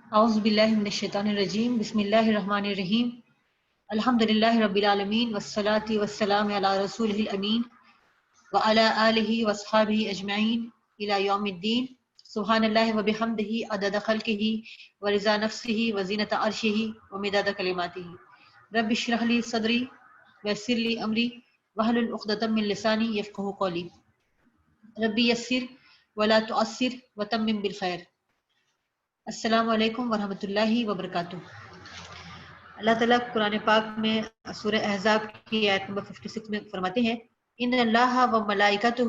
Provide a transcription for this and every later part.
اعوذ باللہ من الشیطان الرجیم بسم اللہ الرحمن الرحیم الحمدللہ رب العالمین والصلاة والسلام علی رسولہ الامین وعلی آلہ واصحابہ اجمعین الی یوم الدین سبحان اللہ وبحمدہ عدد خلقہ ورضا نفسہ وزینۃ عرشہ ومداد کلماتہ رب اشرح لی صدری ویسر لی امری واحلل عقدۃ من لسانی یفقہوا قولی ربی یسر ولا تعسر وتمم بالخیر۔ السلام علیکم ورحمۃ اللہ وبرکاتہ۔ اللہ تعالیٰ قرآن پاک میں سورہ احزاب کی آیت نمبر 56 میں فرماتے ہیں ان اللہ و ملائکتہ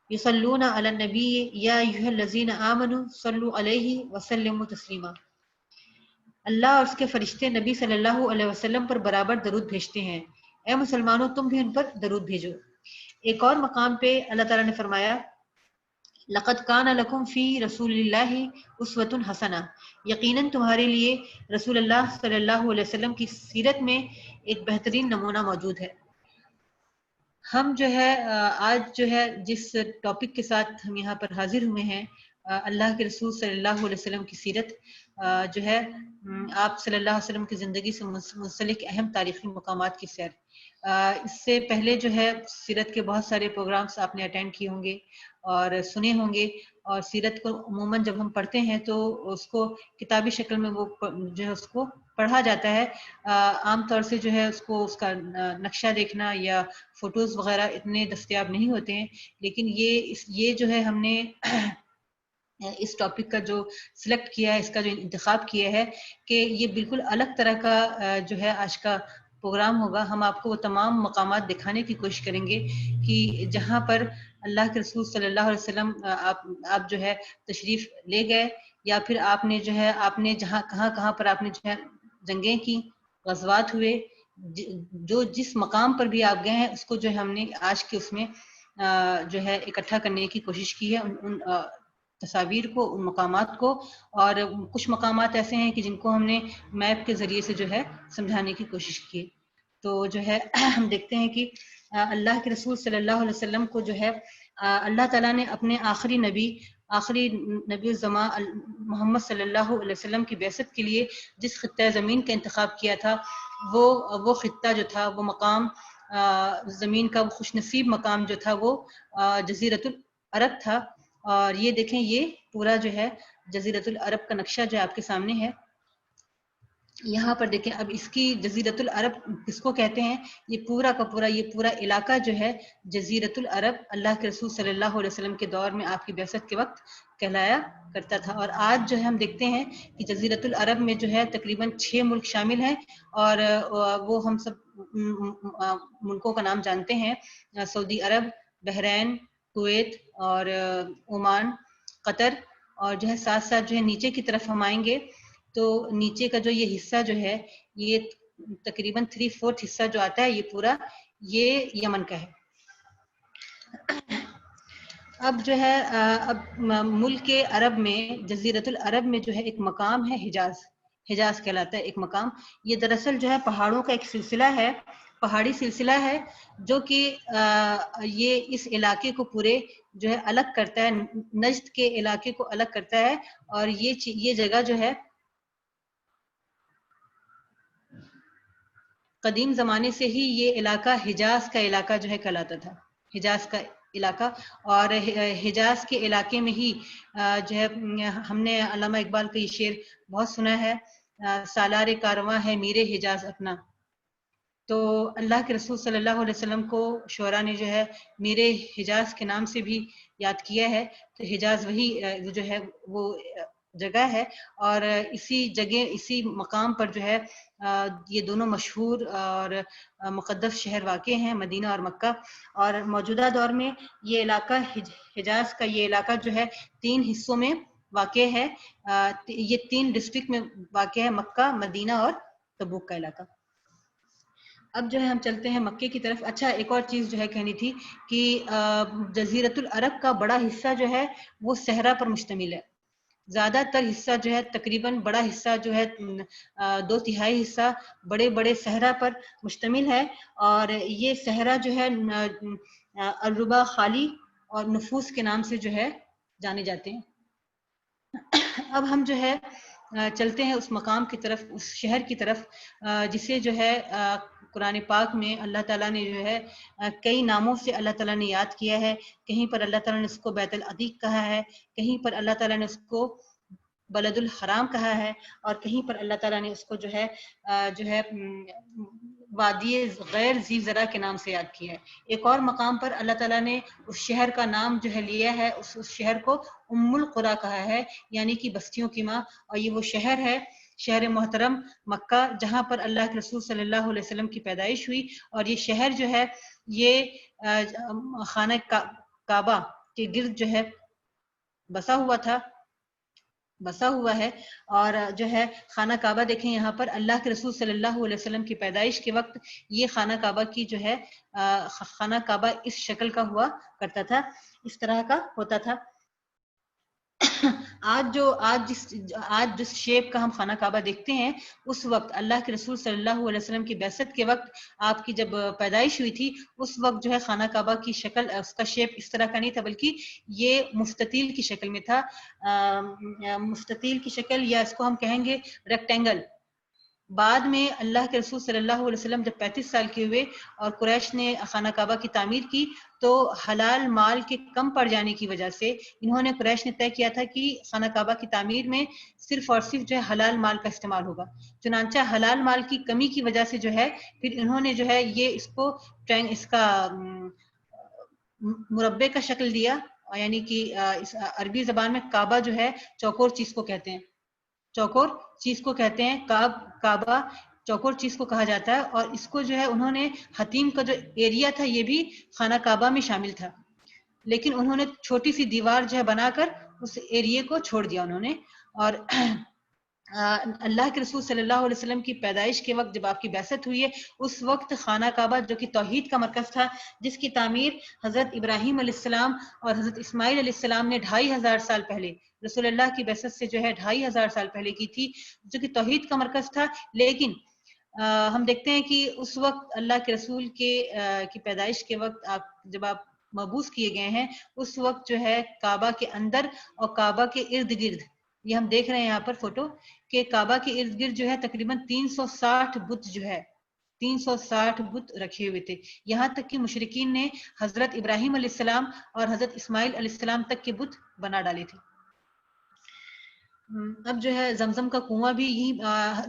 یصلون علی النبی یا ایھا الذین آمنوا صلوا علیہ وسلموا تسلیما۔ اللہ اور اس کے فرشتے نبی صلی اللہ علیہ وسلم پر برابر درود بھیجتے ہیں، اے مسلمانوں تم بھی ان پر درود بھیجو۔ ایک اور مقام پہ اللہ تعالیٰ نے فرمایا لقد کان لکم فی رسول اللہ اسوۃ حسنہ، یقیناً تمہارے لیے رسول اللہ صلی اللہ علیہ وسلم کی سیرت میں ایک بہترین نمونہ موجود ہے۔ ہم جو ہے آج جو ہے جس ٹاپک کے ساتھ ہم یہاں پر حاضر ہوئے ہیں، اللہ کے رسول صلی اللہ علیہ وسلم کی سیرت جو ہے آپ صلی اللہ علیہ وسلم کی زندگی سے منسلک اہم تاریخی مقامات کی سیر۔ اس سے پہلے جو ہے سیرت کے بہت سارے پروگرامز آپ نے اٹینڈ کیے ہوں گے اور سنے ہوں گے، اور سیرت کو عموماً جب ہم پڑھتے ہیں تو اس کو کتابی شکل میں وہ جو ہے اس کو پڑھا جاتا ہے۔ عام طور سے جو ہے اس کو اس کا نقشہ دیکھنا یا فوٹوز وغیرہ اتنے دستیاب نہیں ہوتے ہیں، لیکن یہ جو ہے ہم نے اس ٹاپک کا جو سلیکٹ کیا ہے، اس کا جو انتخاب کیا ہے کہ یہ بالکل الگ طرح کا جو ہے آج کا پروگرام ہوگا۔ ہم آپ کو وہ تمام مقامات دکھانے کی کوشش کریں گے کہ جہاں پر اللہ کے رسول صلی اللہ علیہ وسلم آپ جو ہے تشریف لے گئے، یا پھر آپ نے جو ہے آپ نے جہاں کہاں پر آپ نے جو ہے جنگیں کی، غزوات ہوئے، جو جس مقام پر بھی آپ گئے ہیں اس کو جو ہے ہم نے آج کے اس میں جو ہے اکٹھا کرنے کی کوشش کی ہے، ان تصاویر کو، ان مقامات کو۔ اور کچھ مقامات ایسے ہیں کہ جن کو ہم نے میپ کے ذریعے سے جو ہے سمجھانے کی کوشش کی۔ تو جو ہے ہم دیکھتے ہیں کہ اللہ کے رسول صلی اللہ علیہ وسلم کو جو ہے اللہ تعالیٰ نے اپنے آخری نبی الزماں محمد صلی اللہ علیہ وسلم کی بعثت کے لیے جس خطہ زمین کا انتخاب کیا تھا، وہ خطہ جو تھا، وہ مقام زمین کا وہ خوش نصیب مقام جو تھا وہ جزیرۃ العرب تھا۔ اور یہ دیکھیں، یہ پورا جو ہے جزیرۃ العرب کا نقشہ جو آپ کے سامنے ہے، یہاں پر دیکھیں۔ اب اس کی جزیرۃ العرب کس کو کہتے ہیں؟ یہ پورا کا پورا یہ پورا علاقہ جو ہے جزیرۃ العرب اللہ کے رسول صلی اللہ علیہ وسلم کے دور میں آپ کی بعثت کے وقت کہلایا کرتا تھا۔ اور آج جو ہے ہم دیکھتے ہیں کہ جزیرۃ العرب میں جو ہے تقریباً 6 ملک شامل ہیں، اور وہ ہم سب ملکوں کا نام جانتے ہیں: سعودی عرب، بحرین، کویت اور عمان، قطر۔ اور جو ہے ساتھ ساتھ جو ہے نیچے کی طرف ہم آئیں گے تو نیچے کا جو یہ حصہ جو ہے، یہ تقریباً 3/4 حصہ جو آتا ہے، یہ پورا یہ یمن کا ہے۔ اب جو ہے اب ملک عرب میں، جزیرۃ العرب میں جو ہے ایک مقام ہے حجاز کہلاتا ہے ایک مقام۔ یہ دراصل جو ہے پہاڑوں کا ایک سلسلہ ہے، پہاڑی سلسلہ ہے، جو کہ یہ اس علاقے کو پورے جو ہے الگ کرتا ہے، نجد کے علاقے کو الگ کرتا ہے۔ اور یہ جگہ جو ہے قدیم زمانے سے ہی یہ علاقہ حجاز کا علاقہ جو ہے کہلاتا تھا، حجاز کا علاقہ۔ اور حجاز کے علاقے میں ہی جو ہے ہم نے علامہ اقبال کا یہ شعر بہت سنا ہے، سالار کارواں ہے میر حجاز اپنا۔ تو اللہ کے رسول صلی اللہ علیہ وسلم کو شعراء نے جو ہے میر حجاز کے نام سے بھی یاد کیا ہے۔ تو حجاز وہی جو ہے وہ جگہ ہے، اور اسی مقام پر جو ہے یہ دونوں مشہور اور مقدس شہر واقع ہیں، مدینہ اور مکہ۔ اور موجودہ دور میں یہ علاقہ حجاز کا یہ علاقہ جو ہے 3 حصوں میں واقع ہے، یہ 3 ڈسٹرکٹ میں واقع ہے: مکہ، مدینہ اور تبوک کا علاقہ۔ اب جو ہے ہم چلتے ہیں مکے کی طرف۔ اچھا، ایک اور چیز جو ہے کہنی تھی کہ جزیرۃ العرب کا بڑا حصہ جو ہے وہ صحرا پر مشتمل ہے۔ زیادہ تر حصہ جو ہے، تقریباً بڑا حصہ جو ہے 2/3 حصہ بڑے صحرا پر مشتمل ہے۔ اور یہ صحرا جو ہے الربا خالی اور نفوس کے نام سے جو ہے جانے جاتے ہیں۔ اب ہم جو ہے چلتے ہیں اس مقام کی طرف، اس شہر کی طرف جسے جو ہے قرآن پاک میں اللہ تعالیٰ نے جو ہے کئی ناموں سے اللہ تعالیٰ نے یاد کیا ہے. کہیں پر اللہ تعالیٰ نے اس کو بیت العتیق کہا ہے، کہیں پر اللہ تعالیٰ نے اس کو بلد الحرام کہا ہے، اور کہیں پر اللہ تعالیٰ نے اس کو جو ہے وادی غیر ذی زرع کے نام سے یاد کیا ہے. ایک اور مقام پر اللہ تعالیٰ نے اس شہر کا نام جو ہے لیا ہے، اس شہر کو ام القریٰ کہا ہے، یعنی کہ بستیوں کی ماں. اور یہ وہ شہر ہے، شہر محترم مکہ، جہاں پر اللہ کے رسول صلی اللہ علیہ وسلم کی پیدائش ہوئی. اور یہ شہر جو ہے یہ خانہ کعبہ کے گرد جو ہے بسا ہوا ہے. اور جو ہے خانہ کعبہ دیکھیں، یہاں پر اللہ کے رسول صلی اللہ علیہ وسلم کی پیدائش کے وقت یہ خانہ کعبہ کی جو ہے خانہ کعبہ اس شکل کا ہوا کرتا تھا، اس طرح کا ہوتا تھا. آج جس شیپ کا ہم خانہ کعبہ دیکھتے ہیں، اس وقت اللہ کے رسول صلی اللہ علیہ وسلم کی بعثت کے وقت، آپ کی جب پیدائش ہوئی تھی، اس وقت جو ہے خانہ کعبہ کی شکل، اس کا شیپ اس طرح کا نہیں تھا، بلکہ یہ مستطیل کی شکل میں تھا. مستطیل کی شکل، یا اس کو ہم کہیں گے ریکٹینگل. بعد میں اللہ کے رسول صلی اللہ علیہ وسلم جب 35 سال کے ہوئے اور قریش نے خانہ کعبہ کی تعمیر کی، تو حلال مال کے کم پڑ جانے کی وجہ سے انہوں نے، قریش نے طے کیا تھا کہ خانہ کعبہ کی تعمیر میں صرف اور صرف جو ہے حلال مال کا استعمال ہوگا. چنانچہ حلال مال کی کمی کی وجہ سے جو ہے پھر انہوں نے جو ہے یہ اس کا مربع کا شکل دیا، یعنی کہ عربی زبان میں کعبہ جو ہے چوکور چیز کو کہتے ہیں، کعبہ چوکور چیز کو کہا جاتا ہے. اور اس کو جو ہے انہوں نے حتیم کا جو ایریا تھا یہ بھی خانہ کعبہ میں شامل تھا، لیکن انہوں نے چھوٹی سی دیوار جو ہے بنا کر اس ایریے کو چھوڑ دیا انہوں نے. اور اللہ کے رسول صلی اللہ علیہ وسلم کی پیدائش کے وقت جب آپ کی بعثت ہوئی ہے، اس وقت خانہ کعبہ جو کہ توحید کا مرکز تھا، جس کی تعمیر حضرت ابراہیم علیہ السلام اور حضرت اسماعیل علیہ السلام نے 2500 سال پہلے رسول اللہ کی بعثت سے جو ہے 2500 سال پہلے کی تھی، جو کہ توحید کا مرکز تھا. لیکن ہم دیکھتے ہیں کہ اس وقت اللہ کے رسول کی پیدائش کے وقت جب آپ مبعوث کیے گئے ہیں، اس وقت جو ہے کعبہ کے اندر اور کعبہ کے ارد گرد، یہ ہم دیکھ رہے ہیں یہاں پر فوٹو کہ کعبہ کے ارد گرد جو ہے تقریباً 360 بت جو ہے 360 بت رکھے ہوئے تھے. یہاں تک کہ مشرکین نے حضرت ابراہیم علیہ السلام اور حضرت اسماعیل علیہ السلام تک کے بت بنا ڈالے تھے. اب جو ہے زمزم کا کنواں بھی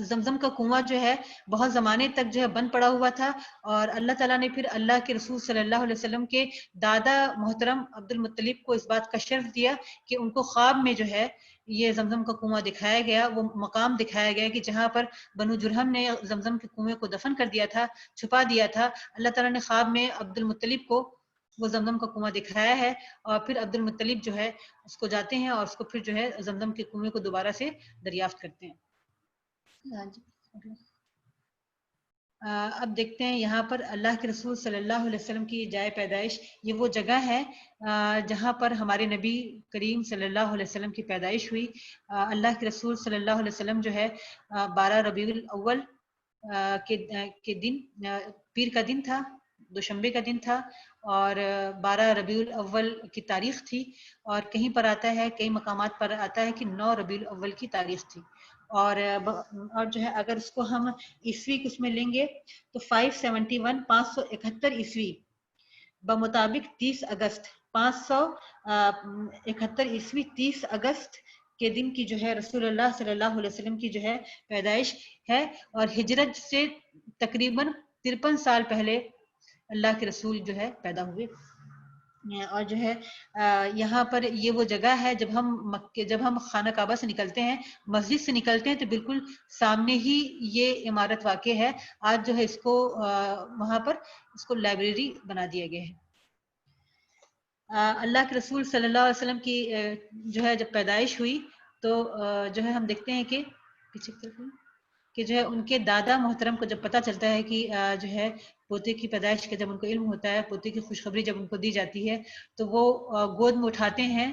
زمزم کا کنواں جو ہے بہت زمانے تک جو ہے بند پڑا ہوا تھا، اور اللہ تعالیٰ نے پھر اللہ کے رسول صلی اللہ علیہ وسلم کے دادا محترم عبد المطلب کو اس بات کا شرف دیا کہ ان کو خواب میں جو ہے یہ زمزم کا کنواں دکھایا گیا، وہ مقام دکھایا گیا کہ جہاں پر بنو جرہم نے زمزم کے کنویں کو دفن کر دیا تھا، چھپا دیا تھا. اللہ تعالیٰ نے خواب میں عبد المطلب کو وہ زمزم کا کنواں دکھایا ہے، اور پھر عبد المطلب جو ہے اس کو جاتے ہیں اور اس کو پھر جو ہے زمزم کے کنویں کو دوبارہ سے دریافت کرتے ہیں. اب دیکھتے ہیں یہاں پر اللہ کے رسول صلی اللہ علیہ وسلم کی جائے پیدائش، یہ وہ جگہ ہے جہاں پر ہمارے نبی کریم صلی اللہ علیہ وسلم کی پیدائش ہوئی. اللہ کے رسول صلی اللہ علیہ وسلم جو ہے 12 ربیع الاول کے دن، پیر کا دن تھا، دوشنبے کا دن تھا، اور 12 ربیع الاول کی تاریخ تھی. اور کہیں پر آتا ہے، کئی مقامات پر آتا ہے کہ 9 ربیع الاول کی تاریخ تھی. اور جو ہے اگر اس کو ہم عیسوی کس میں لیں گے تو 571 عیسوی بمطابق 30 اگست 571 عیسوی 30 اگست کے دن کی جو ہے رسول اللہ صلی اللہ علیہ وسلم کی جو ہے پیدائش ہے. اور ہجرت سے تقریباً 53 سال پہلے اللہ کے رسول جو ہے پیدا ہوئے. اور جو ہے یہاں پر یہ وہ جگہ ہے، جب ہم خانہ کعبہ سے نکلتے ہیں، مسجد سے نکلتے ہیں، تو بالکل سامنے ہی یہ عمارت واقع ہے. آج جو ہے اس کو وہاں پر اس کو لائبریری بنا دیا گیا ہے. اللہ کے رسول صلی اللہ علیہ وسلم کی جو ہے جب پیدائش ہوئی تو جو ہے ہم دیکھتے ہیں کہ جو ہے ان کے دادا محترم کو جب پتہ چلتا ہے کہ جو ہے پوتے کی پیدائش کا جب ان کو علم ہوتا ہے، پوتے کی خوشخبری جب ان کو دی جاتی ہے، تو وہ گود میں اٹھاتے ہیں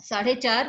4.5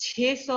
600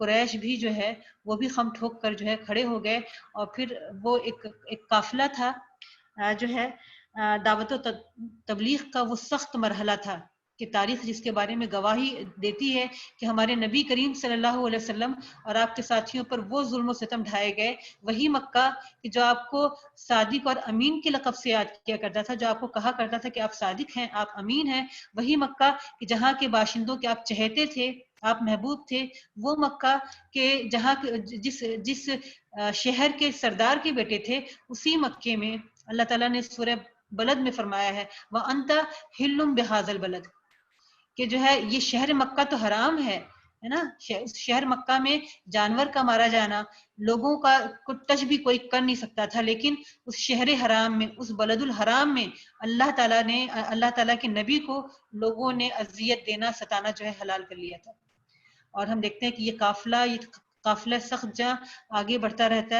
قریش بھی جو ہے وہ بھی خم ٹھوک کر جو ہے کھڑے ہو گئے، اور پھر وہ ایک قافلہ تھا جو ہے دعوت و تبلیغ کا، وہ سخت مرحلہ تھا کہ تاریخ جس کے بارے میں گواہی دیتی ہے کہ ہمارے نبی کریم صلی اللہ علیہ وسلم اور آپ کے ساتھیوں پر وہ ظلم و ستم ڈھائے گئے. وہی مکہ کہ جو آپ کو صادق اور امین کے لقب سے یاد کیا کرتا تھا، جو آپ کو کہا کرتا تھا کہ آپ صادق ہیں، آپ امین ہیں، وہی مکہ کہ جہاں کے باشندوں کے آپ چہیتے تھے، آپ محبوب تھے، وہ مکہ کہ جہاں جس شہر کے سردار کے بیٹے تھے، اسی مکے میں اللہ تعالیٰ نے سورہ بلد میں فرمایا ہے وَأَنْتَ حِلٌّ بِهَذَا الْبَلَدِ، کہ جو ہے یہ شہر مکہ تو حرام ہے نا، شہر مکہ میں جانور کا مارا جانا، لوگوں کا ٹچ بھی کوئی کر نہیں سکتا تھا، لیکن اس شہر حرام میں، اس بلد الحرام میں اللہ تعالیٰ کے نبی کو لوگوں نے اذیت دینا، ستانا جو ہے حلال کر لیا تھا. اور ہم دیکھتے ہیں کہ یہ قافلہ سخت جاں آگے بڑھتا رہتا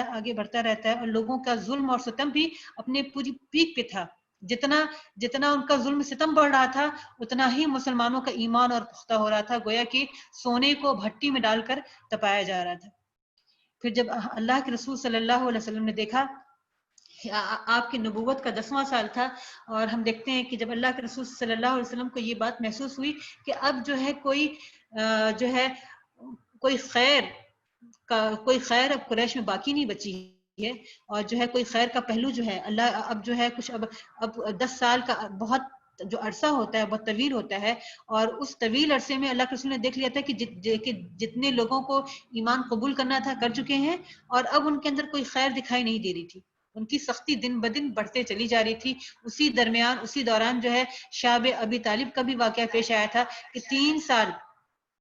ہے، اور لوگوں کا ظلم اور ستم بھی اپنے پوری پیک پہ تھا. جتنا ان کا ظلم ستم بڑھ رہا تھا، اتنا ہی مسلمانوں کا ایمان اور پختہ ہو رہا تھا، گویا کہ سونے کو بھٹی میں ڈال کر تپایا جا رہا تھا. پھر جب اللہ کے رسول صلی اللہ علیہ وسلم نے دیکھا، آپ کی نبوت کا 10واں سال تھا، اور ہم دیکھتے ہیں کہ جب اللہ کے رسول صلی اللہ علیہ وسلم کو یہ بات محسوس ہوئی کہ اب جو ہے کوئی خیر اب قریش میں باقی نہیں بچی ہے، اور جو ہے کوئی خیر کا پہلو جو ہے اللہ اب جو ہے کچھ اب 10 سال کا بہت جو عرصہ ہوتا ہے بہت طویل ہوتا ہے، اور اس طویل عرصے میں اللہ کے رسول نے دیکھ لیا تھا کہ جتنے لوگوں کو ایمان قبول کرنا تھا کر چکے ہیں، اور اب ان کے اندر کوئی خیر دکھائی نہیں دے رہی تھی، ان کی سختی دن بدن بڑھتے چلی جا رہی تھی. اسی دوران جو ہے شاب ابی طالب کا بھی واقعہ پیش آیا تھا کہ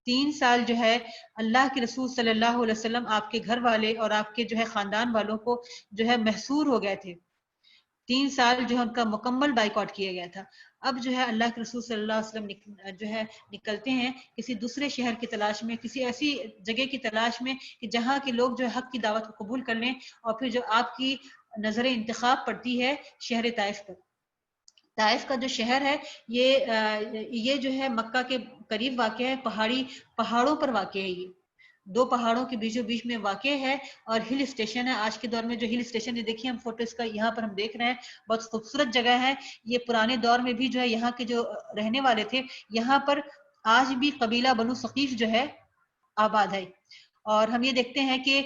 3 سال جو ہے اللہ کے رسول صلی اللہ علیہ وسلم، آپ کے گھر والے اور آپ کے جو ہے خاندان والوں کو جو ہے محصور ہو گئے تھے. 3 سال جو ہے ان کا مکمل بائیکاٹ کیا گیا تھا. اب جو ہے اللہ کے رسول صلی اللہ علیہ وسلم جو ہے نکلتے ہیں کسی دوسرے شہر کی تلاش میں، کسی ایسی جگہ کی تلاش میں کہ جہاں کے لوگ جو ہے حق کی دعوت کو قبول کر لیں، اور پھر جو آپ کی نظر انتخاب پڑتی ہے شہر طائف پر. طائف کا جو شہر ہے یہ جو ہے مکہ کے قریب واقع ہے، پہاڑوں پر واقع ہے. یہ 2 پہاڑوں کے بیچوں بیچ میں واقع ہے، اور ہل اسٹیشن ہے. آج کے دور میں جو ہل اسٹیشن دیکھیے ہم فوٹو اس کا یہاں پر ہم دیکھ رہے ہیں، بہت خوبصورت جگہ ہے. یہ پرانے دور میں بھی جو ہے یہاں کے جو رہنے والے تھے، یہاں پر آج بھی قبیلہ بنو ثقیف جو ہے آباد ہے. اور ہم یہ دیکھتے ہیں کہ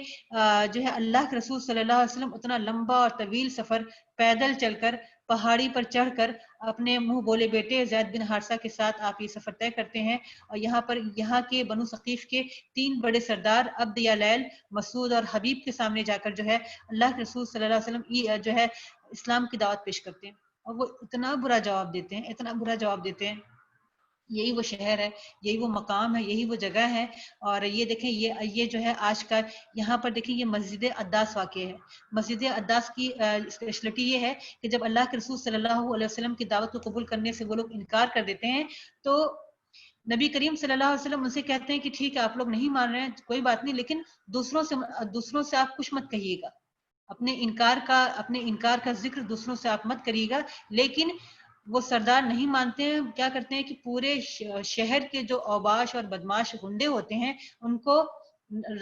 جو ہے اللہ کے رسول صلی اللہ علیہ وسلم اتنا لمبا اور طویل سفر پیدل چل کر، پہاڑی پر چڑھ کر، اپنے منہ بولے بیٹے زید بن حارثہ کے ساتھ آپ یہ سفر طے کرتے ہیں. اور یہاں کے بنو ثقیف کے 3 بڑے سردار عبد یا لیل، مسعود اور حبیب کے سامنے جا کر جو ہے اللہ کے رسول صلی اللہ علیہ وسلم جو ہے اسلام کی دعوت پیش کرتے ہیں، اور وہ اتنا برا جواب دیتے ہیں. یہی وہ شہر ہے، یہی وہ مقام ہے، یہی وہ جگہ ہے. اور یہ دیکھیں یہ جو ہے آج کا یہاں پر دیکھیں یہ مسجد عداس واقع ہے. مسجد عداس کی اسپیشلٹی یہ ہے کہ جب اللہ کے رسول صلی اللہ علیہ وسلم کی دعوت کو قبول کرنے سے وہ لوگ انکار کر دیتے ہیں، تو نبی کریم صلی اللہ علیہ وسلم ان سے کہتے ہیں کہ ٹھیک ہے آپ لوگ نہیں مان رہے ہیں، کوئی بات نہیں، لیکن دوسروں سے آپ کچھ مت کہیے گا، اپنے انکار کا ذکر دوسروں سے آپ مت کریے گا. لیکن وہ سردار نہیں مانتے ہیں، کیا کرتے ہیں کہ پورے شہر کے جو اوباش اور بدماش گنڈے ہوتے ہیں ان کو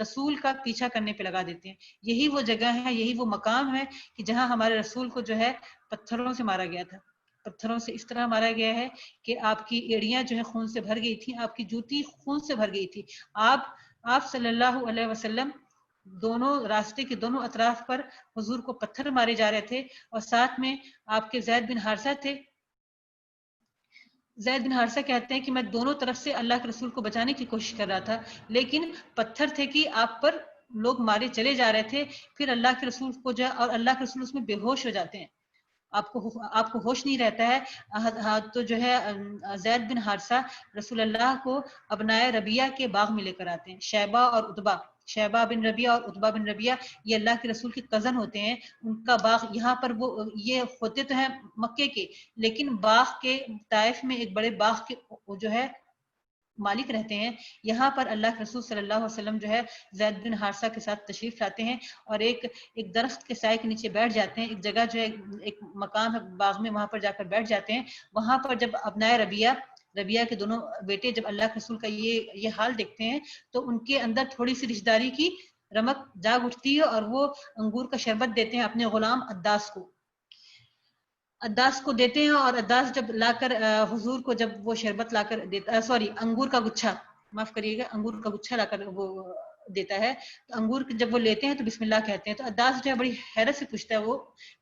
رسول کا پیچھا کرنے پہ لگا دیتے ہیں. یہی وہ جگہ ہے، یہی وہ مقام ہے کہ جہاں ہمارے رسول کو جو ہے پتھروں سے مارا گیا تھا. پتھروں سے اس طرح مارا گیا ہے کہ آپ کی ایڑیاں جو ہے خون سے بھر گئی تھی، آپ کی جوتی خون سے بھر گئی تھی. آپ صلی اللہ علیہ وسلم دونوں راستے کے دونوں اطراف پر حضور کو پتھر مارے جا رہے تھے، اور ساتھ میں آپ کے زید بن حارثہ تھے. زید بن حارثہ کہتے ہیں کہ میں دونوں طرف سے اللہ کے رسول کو بچانے کی کوشش کر رہا تھا، لیکن پتھر تھے کہ آپ پر لوگ مارے چلے جا رہے تھے. پھر اللہ کے رسول کو جو اور اللہ کے رسول اس میں بے ہوش ہو جاتے ہیں، آپ کو ہوش نہیں رہتا ہے. تو جو ہے زید بن حارثہ رسول اللہ کو ابنائے ربیہ کے باغ میں لے کر آتے ہیں. شیبہ بن ربیہ اور عتبہ بن ربیہ یہ اللہ کے رسول کے کزن ہوتے ہیں. ان کا باغ یہاں پر یہ ہوتے تو ہیں مکے کے، لیکن باغ کے طائف میں ایک بڑے باغ کے جو ہے مالک رہتے ہیں. یہاں پر اللہ کے رسول صلی اللہ علیہ وسلم جو ہے زید بن حارثہ کے ساتھ تشریف لاتے ہیں، اور ایک درخت کے سائے کے نیچے بیٹھ جاتے ہیں. ایک جگہ جو ہے ایک مقام ہے باغ میں، وہاں پر جا کر بیٹھ جاتے ہیں. وہاں پر جب ابنائے ربیہ ربیہ کے دونوں بیٹے جب اللہ کے رسول کا یہ حال دیکھتے ہیں تو ان کے اندر تھوڑی سی رشتہ داری کی رمق جاگ اٹھتی ہے اور وہ انگور کا شربت دیتے ہیں اپنے غلام عداس کو دیتے ہیں. اور عداس جب لا کر حضور کو جب وہ شربت لا کر دیتا انگور کا گچھا معاف کریے گا انگور کا گچھا لا کر وہ دیتا ہے تو انگور جب وہ لیتے ہیں تو بسم اللہ کہتے ہیں. تو عداس جو ہے بڑی حیرت سے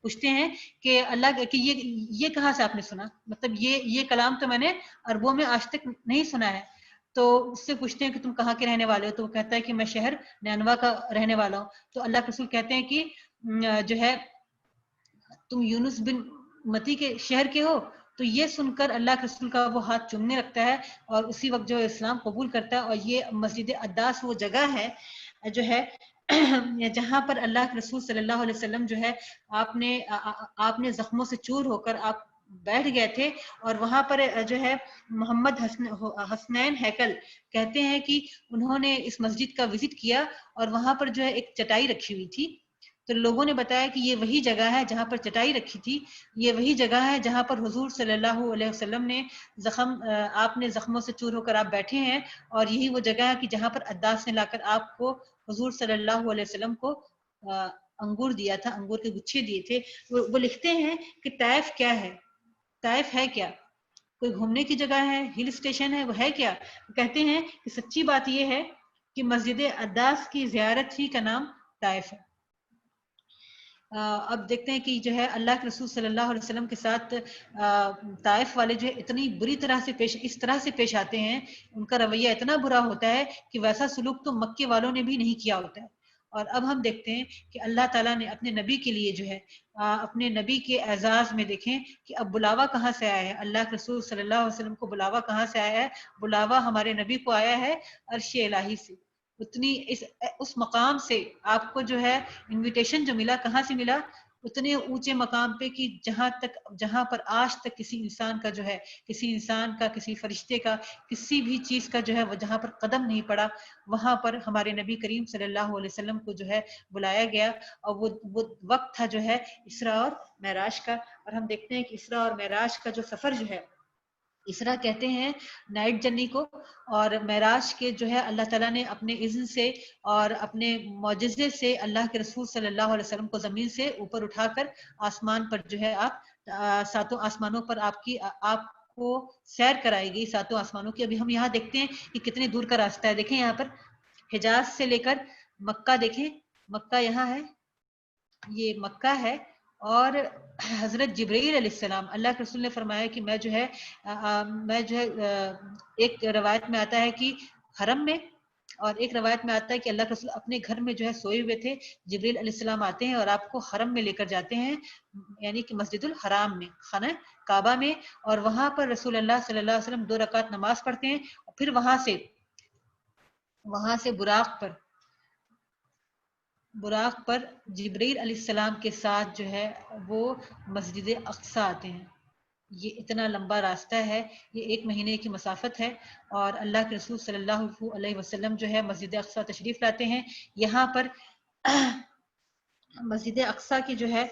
پوچھتے ہیں کہ اللہ کہ یہ کہاں سے آپ نے سنا, مطلب یہ کلام تو میں نے عربوں میں آج تک نہیں سنا ہے. تو اس سے پوچھتے ہیں کہ تم کہاں کے رہنے والے ہو, تو وہ کہتا ہے کہ میں شہر نینوا کا رہنے والا ہوں. تو اللہ کے رسول کہتے ہیں کہ جو ہے تم یونس بن متی کے شہر کے ہو. تو یہ سن کر اللہ کے رسول کا وہ ہاتھ چومنے لگتا ہے اور اسی وقت جو اسلام قبول کرتا ہے. اور یہ مسجد عداس وہ جگہ ہے جو ہے جہاں پر اللہ کے رسول صلی اللہ علیہ وسلم جو ہے آپ نے زخموں سے چور ہو کر آپ بیٹھ گئے تھے. اور وہاں پر جو ہے محمد حسنین ہیکل کہتے ہیں کہ انہوں نے اس مسجد کا وزٹ کیا اور وہاں پر جو ہے ایک چٹائی رکھی ہوئی تھی. تو لوگوں نے بتایا کہ یہ وہی جگہ ہے جہاں پر چٹائی رکھی تھی, یہ وہی جگہ ہے جہاں پر حضور صلی اللہ علیہ وسلم نے آپ نے زخموں سے چور ہو کر آپ بیٹھے ہیں. اور یہی وہ جگہ ہے کہ جہاں پر عداس نے لا کر آپ کو حضور صلی اللہ علیہ وسلم کو انگور دیا تھا, انگور کے گچھے دیے تھے. وہ لکھتے ہیں کہ طائف کیا ہے, طائف ہے کیا, کوئی گھومنے کی جگہ ہے, ہل اسٹیشن ہے, وہ ہے کیا؟ کہتے ہیں کہ سچی بات یہ ہے کہ مسجد عداس کی زیارت ہی کا نام طائف ہے. اب دیکھتے ہیں کہ جو ہے اللہ کے رسول صلی اللہ علیہ وسلم کے ساتھ طائف والے جو ہے اتنی بری طرح سے اس طرح سے پیش آتے ہیں, ان کا رویہ اتنا برا ہوتا ہے کہ ویسا سلوک تو مکے والوں نے بھی نہیں کیا ہوتا ہے. اور اب ہم دیکھتے ہیں کہ اللہ تعالیٰ نے اپنے نبی کے لیے جو ہے اپنے نبی کے اعزاز میں دیکھیں کہ اب بلاوا کہاں سے آیا ہے. اللہ کے رسول صلی اللہ علیہ وسلم کو بلاوا کہاں سے آیا ہے؟ بلاوا ہمارے نبی کو آیا ہے عرش الہی سے. اس مقام سے آپ کو جو ہے انویٹیشن جو ملا, کہاں سے ملا؟ اتنے اونچے مقام پہ کہ جہاں پر آج تک کسی انسان کا کسی فرشتے کا کسی بھی چیز کا جو ہے وہ جہاں پر قدم نہیں پڑا, وہاں پر ہمارے نبی کریم صلی اللہ علیہ وسلم کو جو ہے بلایا گیا. اور وہ وقت تھا جو ہے اسراء اور معراج کا. اور ہم دیکھتے ہیں کہ اسراء اور معراج کا جو سفر جو ہے, اسراء کہتے ہیں نائٹ جرنی کو, اور معراج کے جو ہے اللہ تعالیٰ نے اپنے اذن سے اور اپنے معجزے سے اللہ کے رسول صلی اللہ علیہ وسلم کو زمین سے اوپر اٹھا کر آسمان پر جو ہے آپ ساتوں آسمانوں پر آپ کو سیر کرائی گئی, ساتوں آسمانوں کی. ابھی ہم یہاں دیکھتے ہیں کہ کتنے دور کا راستہ ہے. دیکھیں یہاں پر حجاز سے لے کر مکہ, دیکھیں مکہ یہاں ہے, یہ مکہ ہے. اور حضرت جبرائیل علیہ السلام, اللہ کے رسول نے فرمایا کہ میں جو ہے ایک روایت میں آتا ہے کہ حرم میں, اور ایک روایت میں آتا ہے کہ اللہ کے رسول اپنے گھر میں جو ہے سوئے ہوئے تھے, جبرائیل علیہ السلام آتے ہیں اور آپ کو حرم میں لے کر جاتے ہیں, یعنی کہ مسجد الحرام میں, خانہ کعبہ میں. اور وہاں پر رسول اللہ صلی اللہ علیہ وسلم 2 رکعت نماز پڑھتے ہیں, اور پھر وہاں سے براق پر جبرائیل علیہ السلام کے ساتھ جو ہے وہ مسجد اقصی آتے ہیں. یہ اتنا لمبا راستہ ہے, یہ 1 مہینے کی مسافت ہے. اور اللہ کے رسول صلی اللہ علیہ وسلم جو ہے مسجد اقصی تشریف لاتے ہیں. یہاں پر مسجد اقصی کی جو ہے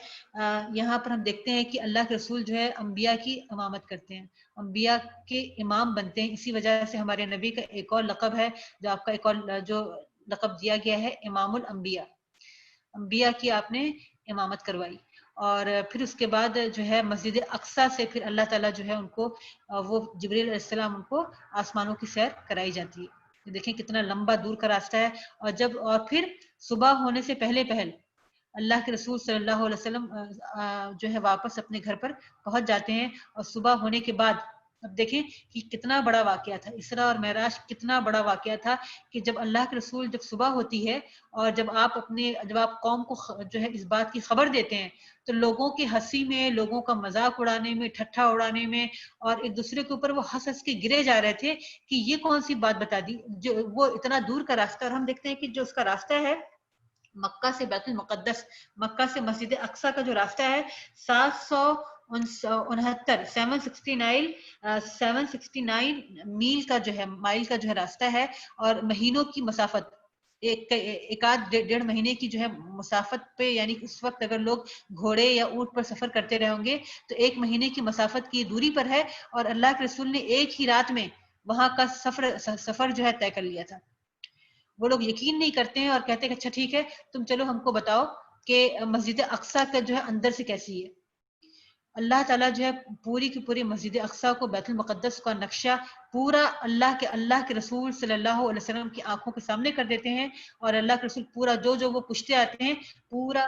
یہاں پر ہم دیکھتے ہیں کہ اللہ کے رسول جو ہے انبیاء کی امامت کرتے ہیں, انبیاء کے امام بنتے ہیں. اسی وجہ سے ہمارے نبی کا ایک اور لقب ہے, جو آپ کا ایک اور جو لقب دیا گیا ہے امام الانبیاء, انبیاء کی آپ نے امامت کروائی. اور پھر اس کے بعد جو ہے مسجد اقصی سے پھر اللہ تعالیٰ جو ہے ان کو وہ جبرائیل علیہ السلام ان کو آسمانوں کی سیر کرائی جاتی ہے. دیکھیں کتنا لمبا دور کا راستہ ہے. اور پھر صبح ہونے سے پہل اللہ کے رسول صلی اللہ علیہ وسلم جو ہے واپس اپنے گھر پر پہنچ جاتے ہیں. اور صبح ہونے کے بعد اب دیکھیں کہ کتنا بڑا واقعہ تھا, اسراء اور معراج کتنا بڑا واقعہ تھا کہ جب اللہ کے رسول جب صبح ہوتی ہے اور جب آپ قوم کو جو ہے اس بات کی خبر دیتے ہیں, تو لوگوں کی ہنسی میں, لوگوں کا مذاق اڑانے میں, ٹھٹھا اڑانے میں, اور ایک دوسرے کے اوپر وہ ہنس کے گرے جا رہے تھے کہ یہ کون سی بات بتا دی, جو وہ اتنا دور کا راستہ. اور ہم دیکھتے ہیں کہ جو اس کا راستہ ہے مکہ سے بیت المقدس, مکہ سے مسجد اقصی کا جو راستہ ہے 769 میل کا جو ہے راستہ ہے, اور مہینوں کی مسافت ایک آدھ ڈیڑھ مہینے کی جو ہے مسافت پہ، یعنی اس وقت اگر لوگ گھوڑے یا اونٹ پر سفر کرتے رہیں گے تو 1 مہینے کی مسافت کی دوری پر ہے، اور اللہ کے رسول نے ایک ہی رات میں وہاں کا سفر جو ہے طے کر لیا تھا۔ وہ لوگ یقین نہیں کرتے ہیں اور کہتے ہیں کہ اچھا ٹھیک ہے، تم چلو ہم کو بتاؤ کہ مسجد اقصیٰ کا جو ہے اندر سے کیسی ہے۔ اللہ تعالیٰ جو ہے پوری کی پوری مسجد اقصیٰ کو، بیت المقدس کا نقشہ پورا اللہ کے رسول صلی اللہ علیہ وسلم کی آنکھوں کے سامنے کر دیتے ہیں، اور اللہ کے رسول پورا جو وہ پوچھتے آتے ہیں پورا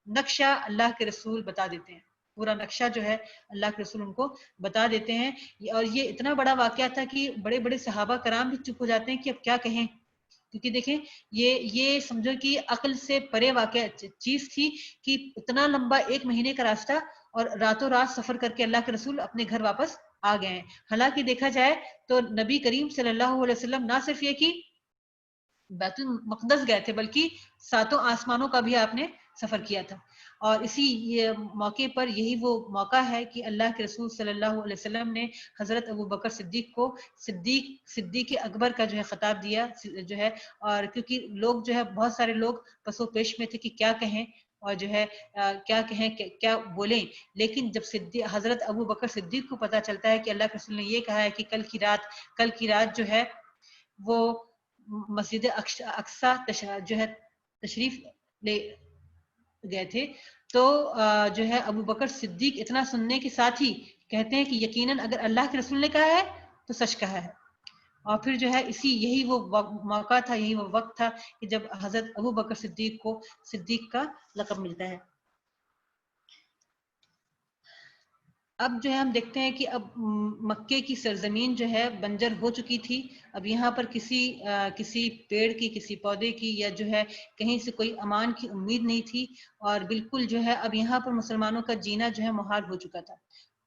نقشہ اللہ کے رسول بتا دیتے ہیں، پورا نقشہ جو ہے اللہ کے رسول ان کو بتا دیتے ہیں۔ اور یہ اتنا بڑا واقعہ تھا کہ بڑے بڑے صحابہ کرام بھی چپ ہو جاتے ہیں کہ اب کیا کہیں، کیونکہ دیکھیں یہ سمجھو کہ عقل سے پرے واقع چیز تھی کہ اتنا لمبا 1 مہینے کا راستہ اور راتوں رات سفر کر کے اللہ کے رسول اپنے گھر واپس آ گئے ہیں۔ حالانکہ دیکھا جائے تو نبی کریم صلی اللہ علیہ وسلم نہ صرف یہ کہ بیت المقدس گئے تھے بلکہ 7 آسمانوں کا بھی آپ نے سفر کیا تھا، اور اسی موقع پر یہی وہ موقع ہے کہ اللہ کے رسول صلی اللہ علیہ وسلم نے حضرت ابو بکر صدیق کو صدیق اکبر کا جو ہے خطاب دیا جو ہے، اور کیونکہ لوگ جو ہے بہت سارے لوگ پسو پیش میں تھے کہ کیا کہیں اور جو ہے کیا کہیں کیا بولیں، لیکن جب حضرت ابو بکر صدیق کو پتہ چلتا ہے کہ اللہ کے رسول نے یہ کہا ہے کہ کل کی رات جو ہے وہ مسجد اقصیٰ جو ہے تشریف لے گئے تھے، تو جو ہے ابو بکر صدیق اتنا سننے کے ساتھ ہی کہتے ہیں کہ یقیناً اگر اللہ کے رسول نے کہا ہے تو سچ کہا ہے۔ اور پھر جو ہے یہی وہ موقع تھا، یہی وہ وقت تھا کہ جب حضرت ابو بکر صدیق کو صدیق کا لقب ملتا ہے۔ اب جو ہے ہم دیکھتے ہیں کہ اب مکے کی سرزمین جو ہے بنجر ہو چکی تھی، اب یہاں پر کسی پیڑ کی، کسی پودے کی یا جو ہے کہیں سے کوئی امان کی امید نہیں تھی، اور بالکل جو ہے اب یہاں پر مسلمانوں کا جینا جو ہے محال ہو چکا تھا۔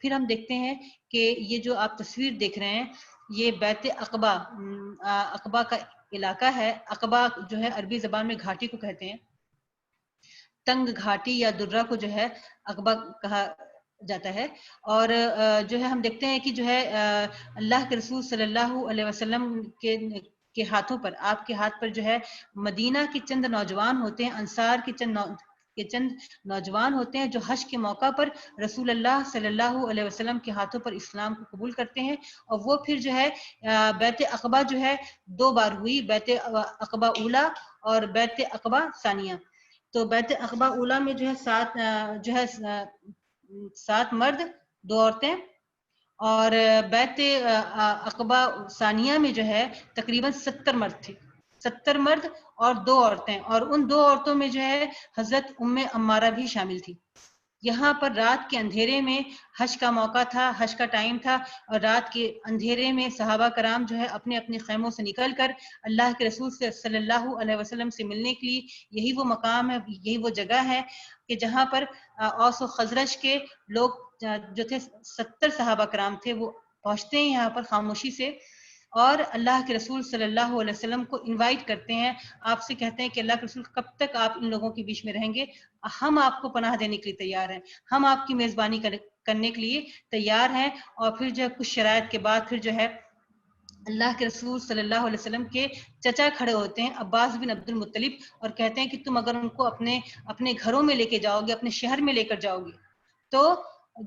پھر ہم دیکھتے ہیں کہ یہ جو آپ تصویر دیکھ رہے ہیں یہ بیت عقبہ کا علاقہ ہے۔ عقبہ جو ہے عربی زبان میں گھاٹی کو کہتے ہیں، تنگ گھاٹی یا درہ کو جو ہے عقبہ کہا جاتا ہے۔ اور جو ہے ہم دیکھتے ہیں کہ جو ہے اللہ کے رسول صلی اللہ علیہ وسلم کے ہاتھوں پر، آپ کے ہاتھ پر جو ہے مدینہ کے چند نوجوان ہوتے ہیں، انصار کے چند نوجوان ہوتے ہیں جو حج کے موقع پر رسول اللہ صلی اللہ علیہ وسلم کے ہاتھوں پر اسلام کو قبول کرتے ہیں، اور وہ پھر جو ہے بیت عقبہ جو ہے 2 بار ہوئی، بیت عقبہ اولا اور بیت عقبہ ثانیہ۔ تو بیت عقبہ اولا میں جو ہے 7 مرد 2 عورتیں، اور بیت عقبہ ثانیہ میں جو ہے تقریباً 70 مرد تھے، 70 مرد اور 2 عورتیں، اور ان 2 عورتوں میں جو ہے حضرت ام عمارہ بھی شامل تھی۔ یہاں پر رات کے اندھیرے میں، حج کا موقع تھا، حج کا ٹائم تھا، اور رات کے اندھیرے میں صحابہ کرام جو ہے اپنے اپنے خیموں سے نکل کر اللہ کے رسول صلی اللہ علیہ وسلم سے ملنے کے لیے، یہی وہ مقام ہے، یہی وہ جگہ ہے کہ جہاں پر اوس و خزرج کے لوگ جو تھے 70 صحابہ کرام تھے، وہ پہنچتے ہیں یہاں پر خاموشی سے، اور اللہ کے رسول صلی اللہ علیہ وسلم کو انوائٹ کرتے ہیں، آپ سے کہتے ہیں کہ اللہ کے رسول کب تک آپ ان لوگوں کے بیچ میں رہیں گے، ہم آپ کو پناہ دینے کے لیے تیار ہیں، ہم آپ کی میزبانی کرنے کے لیے تیار ہیں۔ اور پھر جو ہے کچھ شرائط کے بعد پھر جو ہے اللہ کے رسول صلی اللہ علیہ وسلم کے چچا کھڑے ہوتے ہیں، عباس بن عبد المطلب، اور کہتے ہیں کہ تم اگر ان کو اپنے گھروں میں لے کے جاؤ گے، اپنے شہر میں لے کر جاؤ گے، تو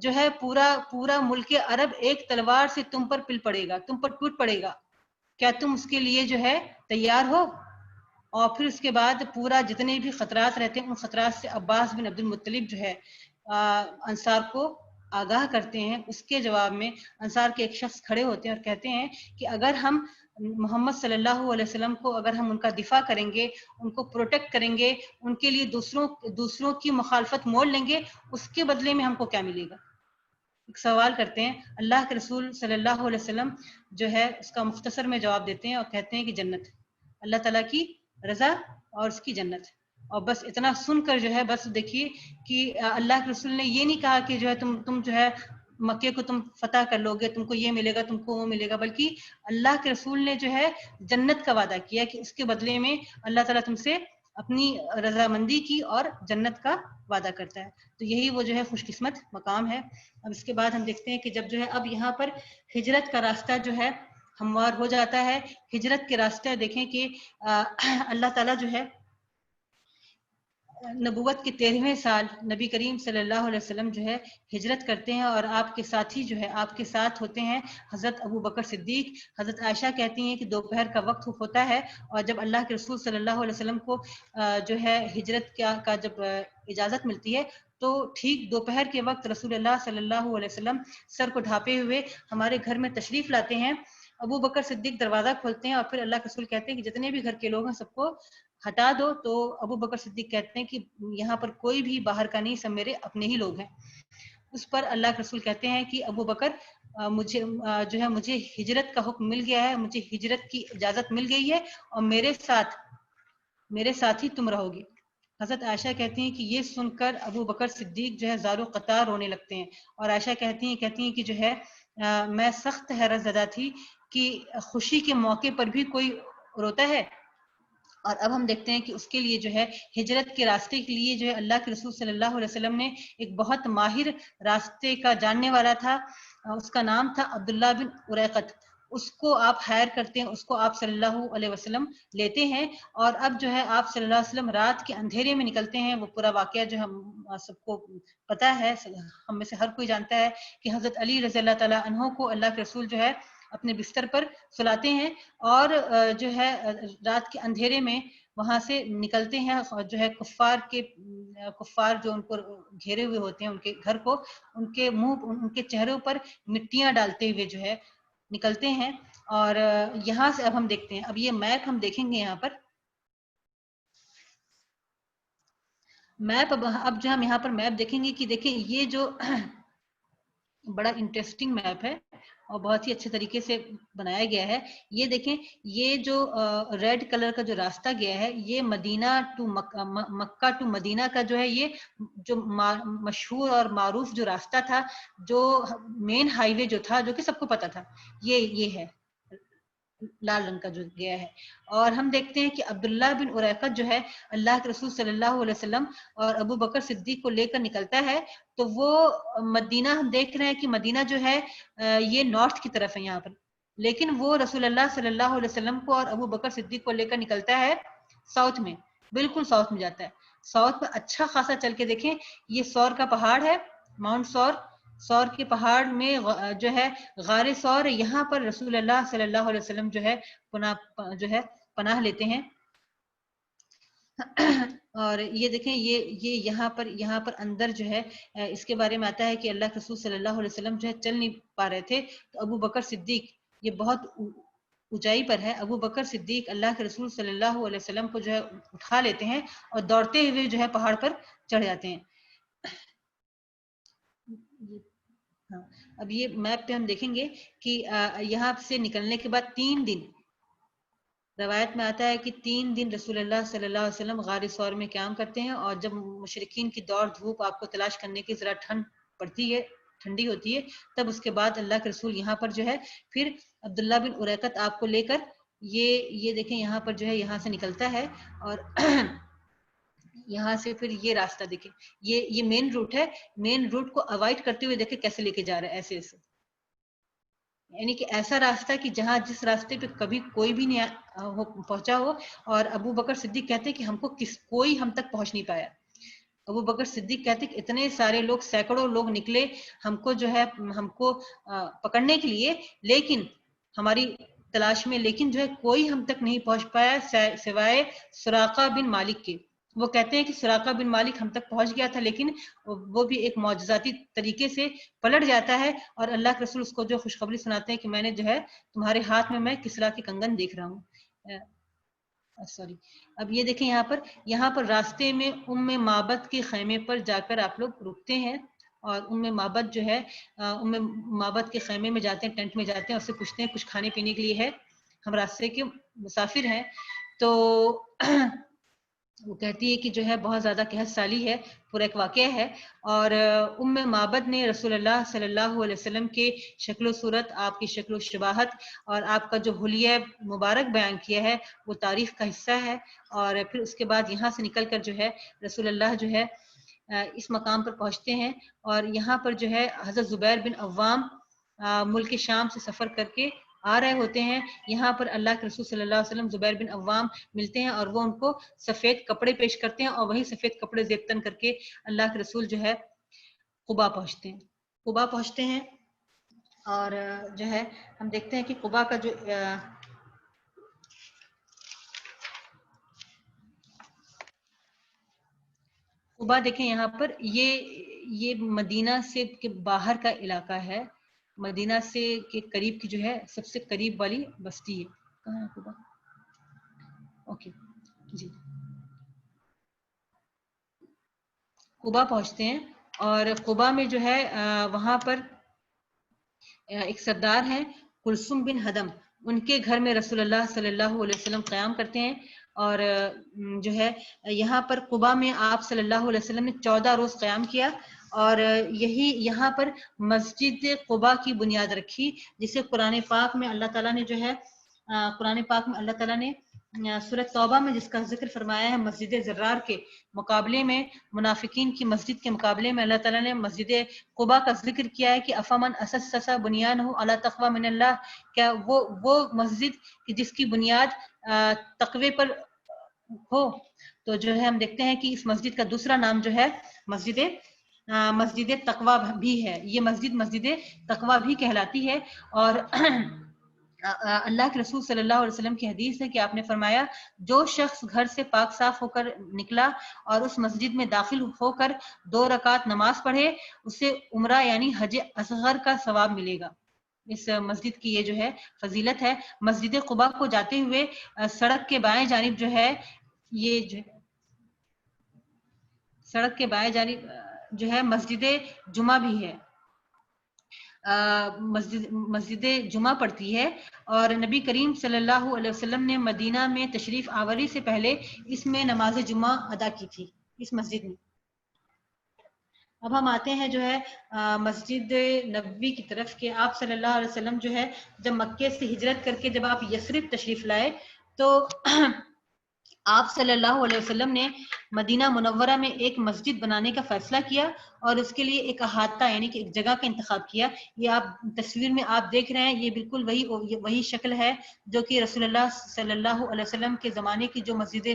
جو ہے پورا ملک عرب ایک تلوار سے تم پر پل پڑے گا، تم پر ٹوٹ پڑے گا، کیا تم اس کے لیے جو ہے تیار ہو؟ اور پھر اس کے بعد پورا جتنے بھی خطرات رہتے ہیں ان خطرات سے عباس بن عبد المطلب جو ہے انصار کو آگاہ کرتے ہیں۔ اس کے جواب میں انصار کے ایک شخص کھڑے ہوتے ہیں اور کہتے ہیں کہ اگر ہم محمد صلی اللہ علیہ وسلم کو، اگر ہم ان کا دفاع کریں گے، ان کو پروٹیکٹ کریں گے، ان کے لیے دوسروں کی مخالفت مول لیں گے، اس کے بدلے میں ہم کو کیا ملے گا؟ ایک سوال کرتے ہیں۔ اللہ کے رسول صلی اللہ علیہ وسلم جو ہے اس کا مختصر میں جواب دیتے ہیں اور کہتے ہیں کہ جنت، اللہ تعالیٰ کی رضا اور اس کی جنت۔ اور بس اتنا سن کر جو ہے بس دیکھیے کہ اللہ کے رسول نے یہ نہیں کہا کہ جو ہے تم جو ہے مکے کو تم فتح کر لو گے، تم کو یہ ملے گا، تم کو وہ ملے گا، بلکہ اللہ کے رسول نے جو ہے جنت کا وعدہ کیا کہ اس کے بدلے میں اللہ تعالیٰ تم سے اپنی رضامندی کی اور جنت کا وعدہ کرتا ہے۔ تو یہی وہ جو ہے خوش قسمت مقام ہے۔ اب اس کے بعد ہم دیکھتے ہیں کہ جب جو ہے اب یہاں پر ہجرت کا راستہ جو ہے ہموار ہو جاتا ہے. ہجرت کے راستے دیکھیں کہ اللہ تعالیٰ جو ہے نبوت کے 13ویں سال نبی کریم صلی اللہ علیہ وسلم جو ہے ہجرت کرتے ہیں، اور آپ کے ساتھی جو ہے آپ کے ساتھ ہوتے ہیں حضرت ابو بکر صدیق. حضرت عائشہ کہتی ہیں کہ دوپہر کا وقت ہوتا ہے، اور جب اللہ کے رسول صلی اللہ علیہ وسلم کو جو ہے ہجرت کا جب اجازت ملتی ہے تو ٹھیک دوپہر کے وقت رسول اللہ صلی اللہ علیہ وسلم سر کو ڈھانپے ہوئے ہمارے گھر میں تشریف لاتے ہیں. ابو بکر صدیق دروازہ کھولتے ہیں اور پھر اللہ کے رسول کہتے ہیں کہ جتنے بھی گھر کے لوگ ہیں سب کو ہٹا دو. تو ابو بکر صدیق کہتے ہیں کہ یہاں پر کوئی بھی باہر کا نہیں، سب میرے اپنے ہی لوگ ہیں. اس پر اللہ کے رسول کہتے ہیں کہ ابو بکر مجھے جو ہے مجھے ہجرت کا حکم مل گیا ہے، مجھے ہجرت کی اجازت مل گئی ہے، اور میرے ساتھ ہی تم رہو گے. حضرت عائشہ کہتی ہیں کہ یہ سن کر ابو بکر صدیق جو ہے زارو قطار رونے لگتے ہیں. اور عائشہ کہتی ہیں کہ جو ہے میں سخت حیرت زدہ تھی کہ خوشی کے موقع پر بھی کوئی روتا ہے. اور اب ہم دیکھتے ہیں کہ اس کے لیے جو ہے ہجرت کے راستے کے لیے جو ہے اللہ کے رسول صلی اللہ علیہ وسلم نے ایک بہت ماہر راستے کا جاننے والا تھا، اس کا نام تھا عبداللہ بن اریقط. اس کو آپ ہائر کرتے ہیں، اس کو آپ صلی اللہ علیہ وسلم لیتے ہیں. اور اب جو ہے آپ صلی اللہ علیہ وسلم رات کے اندھیرے میں نکلتے ہیں. وہ پورا واقعہ جو ہم سب کو پتا ہے، ہم میں سے ہر کوئی جانتا ہے کہ حضرت علی رضی اللہ تعالیٰ عنہ کو اللہ کے رسول جو ہے اپنے بستر پر سلاتے ہیں، اور جو ہے رات کے اندھیرے میں وہاں سے نکلتے ہیں، اور جو ہے کفار جو ان کو گھیرے ہوئے ہوتے ہیں ان کے گھر کو، ان کے منہ ان کے چہروں پر مٹیاں ڈالتے ہوئے جو ہے نکلتے ہیں. اور یہاں سے اب ہم دیکھتے ہیں، اب یہ میپ ہم دیکھیں گے یہاں پر میپ. اب جو ہم یہاں پر میپ دیکھیں گے کہ دیکھیں یہ جو بڑا انٹرسٹنگ میپ ہے اور بہت ہی اچھے طریقے سے بنایا گیا ہے. یہ دیکھیں یہ جو ریڈ کلر کا جو راستہ گیا ہے یہ مدینہ ٹو مکہ ٹو مدینہ کا جو ہے یہ جو مشہور اور معروف جو راستہ تھا، جو مین ہائی وے جو تھا، جو کہ سب کو پتا تھا، یہ ہے لال رنگ کا جو گیا ہے. اور ہم دیکھتے ہیں کہ عبداللہ بن اریقط جو ہے اللہ کے رسول صلی اللہ علیہ وسلم اور ابو بکر صدیق کو لے کر نکلتا ہے. تو وہ مدینہ ہم دیکھ رہے ہیں کہ مدینہ جو ہے یہ نارتھ کی طرف ہے یہاں پر، لیکن وہ رسول اللہ صلی اللہ علیہ وسلم کو اور ابو بکر صدیق کو لے کر نکلتا ہے ساؤتھ میں، بالکل ساؤتھ میں جاتا ہے. ساؤتھ میں اچھا خاصا چل کے دیکھیں، یہ سور کا پہاڑ ہے، ماؤنٹ سور کے پہاڑ میں جو ہے غار سور، یہاں پر رسول اللہ صلی اللہ علیہ وسلم جو ہے پناہ لیتے ہیں. اور یہ دیکھیں یہ یہاں پر اندر جو ہے اس کے بارے میں آتا ہے کہ اللہ کے رسول صلی اللہ علیہ وسلم جو ہے چل نہیں پا رہے تھے، تو ابو بکر صدیق، یہ بہت اونچائی پر ہے، ابو بکر صدیق اللہ کے رسول صلی اللہ علیہ وسلم کو جو ہے اٹھا لیتے ہیں اور دوڑتے ہوئے جو ہے پہاڑ پر چڑھ جاتے ہیں. ہاں اب یہ میپ پہ ہم دیکھیں گے کہ یہاں سے نکلنے کے بعد 3 دن، روایت میں آتا ہے کہ 3 دن رسول اللہ صلی اللہ علیہ وسلم غار ثور میں قیام کرتے ہیں. اور جب مشرکین کی دوڑ دھوپ آپ کو تلاش کرنے کی ذرا ٹھنڈ پڑتی ہے، ٹھنڈی ہوتی ہے، تب اس کے بعد اللہ کے رسول یہاں پر جو ہے پھر عبداللہ بن اریقط آپ کو لے کر یہ دیکھیں یہاں پر جو ہے یہاں سے نکلتا ہے. اور یہاں سے پھر یہ راستہ دیکھیں، یہ مین روٹ ہے، مین روٹ کو اوائڈ کرتے ہوئے دیکھیں کیسے لے کے جا رہا ہے، ایسے یعنی کہ ایسا راستہ کہ جہاں جس راستے پہ کبھی کوئی بھی نہیں پہنچا ہو. اور ابو بکر صدیق کہتے کہ ہم کو کوئی ہم تک پہنچ نہیں پایا. ابو بکر صدیق کہتے کہ اتنے سارے لوگ، سینکڑوں لوگ نکلے ہم کو جو ہے ہم کو پکڑنے کے لیے، لیکن ہماری تلاش میں، لیکن جو ہے کوئی ہم تک نہیں پہنچ پایا سوائے سراقہ بن مالک کے. وہ کہتے ہیں کہ سراقہ بن مالک ہم تک پہنچ گیا تھا، لیکن وہ بھی ایک معجزاتی طریقے سے پلٹ جاتا ہے، اور اللہ کے رسول اس کو جو خوشخبری سناتے ہیں کہ میں نے جو ہے تمہارے ہاتھ میں کسرا کے کنگن دیکھ رہا ہوں. سوری. اب یہ دیکھیں یہاں پر راستے میں معبد کے خیمے پر جا کر آپ لوگ رکتے ہیں، اور معبد جو ہے معبد کے خیمے میں جاتے ہیں، ٹینٹ میں جاتے ہیں، اس سے پوچھتے ہیں کچھ کھانے پینے کے لیے ہے، ہم راستے کے مسافر ہیں. تو وہ کہتی ہے کہ جو ہے بہت زیادہ قحط سالی ہے، پورا ایک واقعہ ہے. اور معبد نے رسول اللہ صلی اللہ علیہ وسلم کے شکل و صورت، آپ کی شکل و شباہت اور آپ کا جو حلیہ مبارک بیان کیا ہے وہ تاریخ کا حصہ ہے. اور پھر اس کے بعد یہاں سے نکل کر جو ہے رسول اللہ جو ہے اس مقام پر پہنچتے ہیں، اور یہاں پر جو ہے حضرت زبیر بن عوام ملک شام سے سفر کر کے آ رہے ہوتے ہیں، یہاں پر اللہ کے رسول صلی اللہ علیہ وسلم زبیر بن عوام ملتے ہیں اور وہ ان کو سفید کپڑے پیش کرتے ہیں، اور وہی سفید کپڑے زیب تن کر کے اللہ کے رسول جو ہے قبا پہنچتے ہیں. قبا پہنچتے ہیں اور جو ہے ہم دیکھتے ہیں کہ قبا کا جو قبا دیکھیں یہاں پر یہ مدینہ سے کے باہر کا علاقہ ہے، مدینہ سے کے قریب کی جو ہے سب سے قریب والی بستی ہے. کہاں ہے قبا؟ اوکے جی. قبا پہنچتے ہیں اور قبا میں جو ہے وہاں پر ایک سردار ہیں کلثوم بن ہدم، ان کے گھر میں رسول اللہ صلی اللہ علیہ وسلم قیام کرتے ہیں، اور جو ہے یہاں پر قبا میں آپ صلی اللہ علیہ وسلم نے 14 روز قیام کیا، اور یہاں پر مسجد قبا کی بنیاد رکھی، جسے قرآن پاک میں اللہ تعالیٰ نے جو ہے اللہ تعالیٰ نے سورۃ توبہ میں جس کا ذکر فرمایا ہے، مسجد زرار کے مقابلے میں، منافقین کی مسجد کے مقابلے میں اللہ تعالیٰ نے مسجد قبا کا ذکر کیا ہے کہ افمن اسس بنیانہ علی تقوی من اللہ، کیا وہ مسجد جس کی بنیاد تقوی پر ہو. تو جو ہے ہم دیکھتے ہیں کہ اس مسجد کا دوسرا نام جو ہے مسجد تقوی بھی ہے. یہ مسجد تقوی بھی کہلاتی ہے. اور اللہ کے رسول صلی اللہ علیہ وسلم کی حدیث ہے کہ آپ نے فرمایا، جو شخص گھر سے پاک صاف ہو کر نکلا اور اس مسجد میں داخل ہو کر 2 رکعت نماز پڑھے، اسے عمرہ یعنی حج اصغر کا ثواب ملے گا. اس مسجد کی یہ جو ہے فضیلت ہے. مسجد قبا کو جاتے ہوئے سڑک کے بائیں جانب جو ہے سڑک کے بائیں جانب جو ہے مسجد جمعہ بھی ہے، مسجد جمعہ پڑتی ہے، اور نبی کریم صلی اللہ علیہ وسلم نے مدینہ میں تشریف آوری سے پہلے اس میں نماز جمعہ ادا کی تھی اس مسجد میں. اب ہم آتے ہیں جو ہے مسجد نبوی کی طرف، کہ آپ صلی اللہ علیہ وسلم جو ہے جب مکے سے ہجرت کر کے جب آپ یثرب تشریف لائے تو آپ صلی اللہ علیہ وسلم نے مدینہ منورہ میں ایک مسجد بنانے کا فیصلہ کیا، اور اس کے لیے ایک احاطہ یعنی کہ ایک جگہ کا انتخاب کیا. یہ آپ تصویر میں آپ دیکھ رہے ہیں، یہ بالکل وہی شکل ہے جو کہ رسول اللہ صلی اللہ علیہ وسلم کے زمانے کی جو مسجد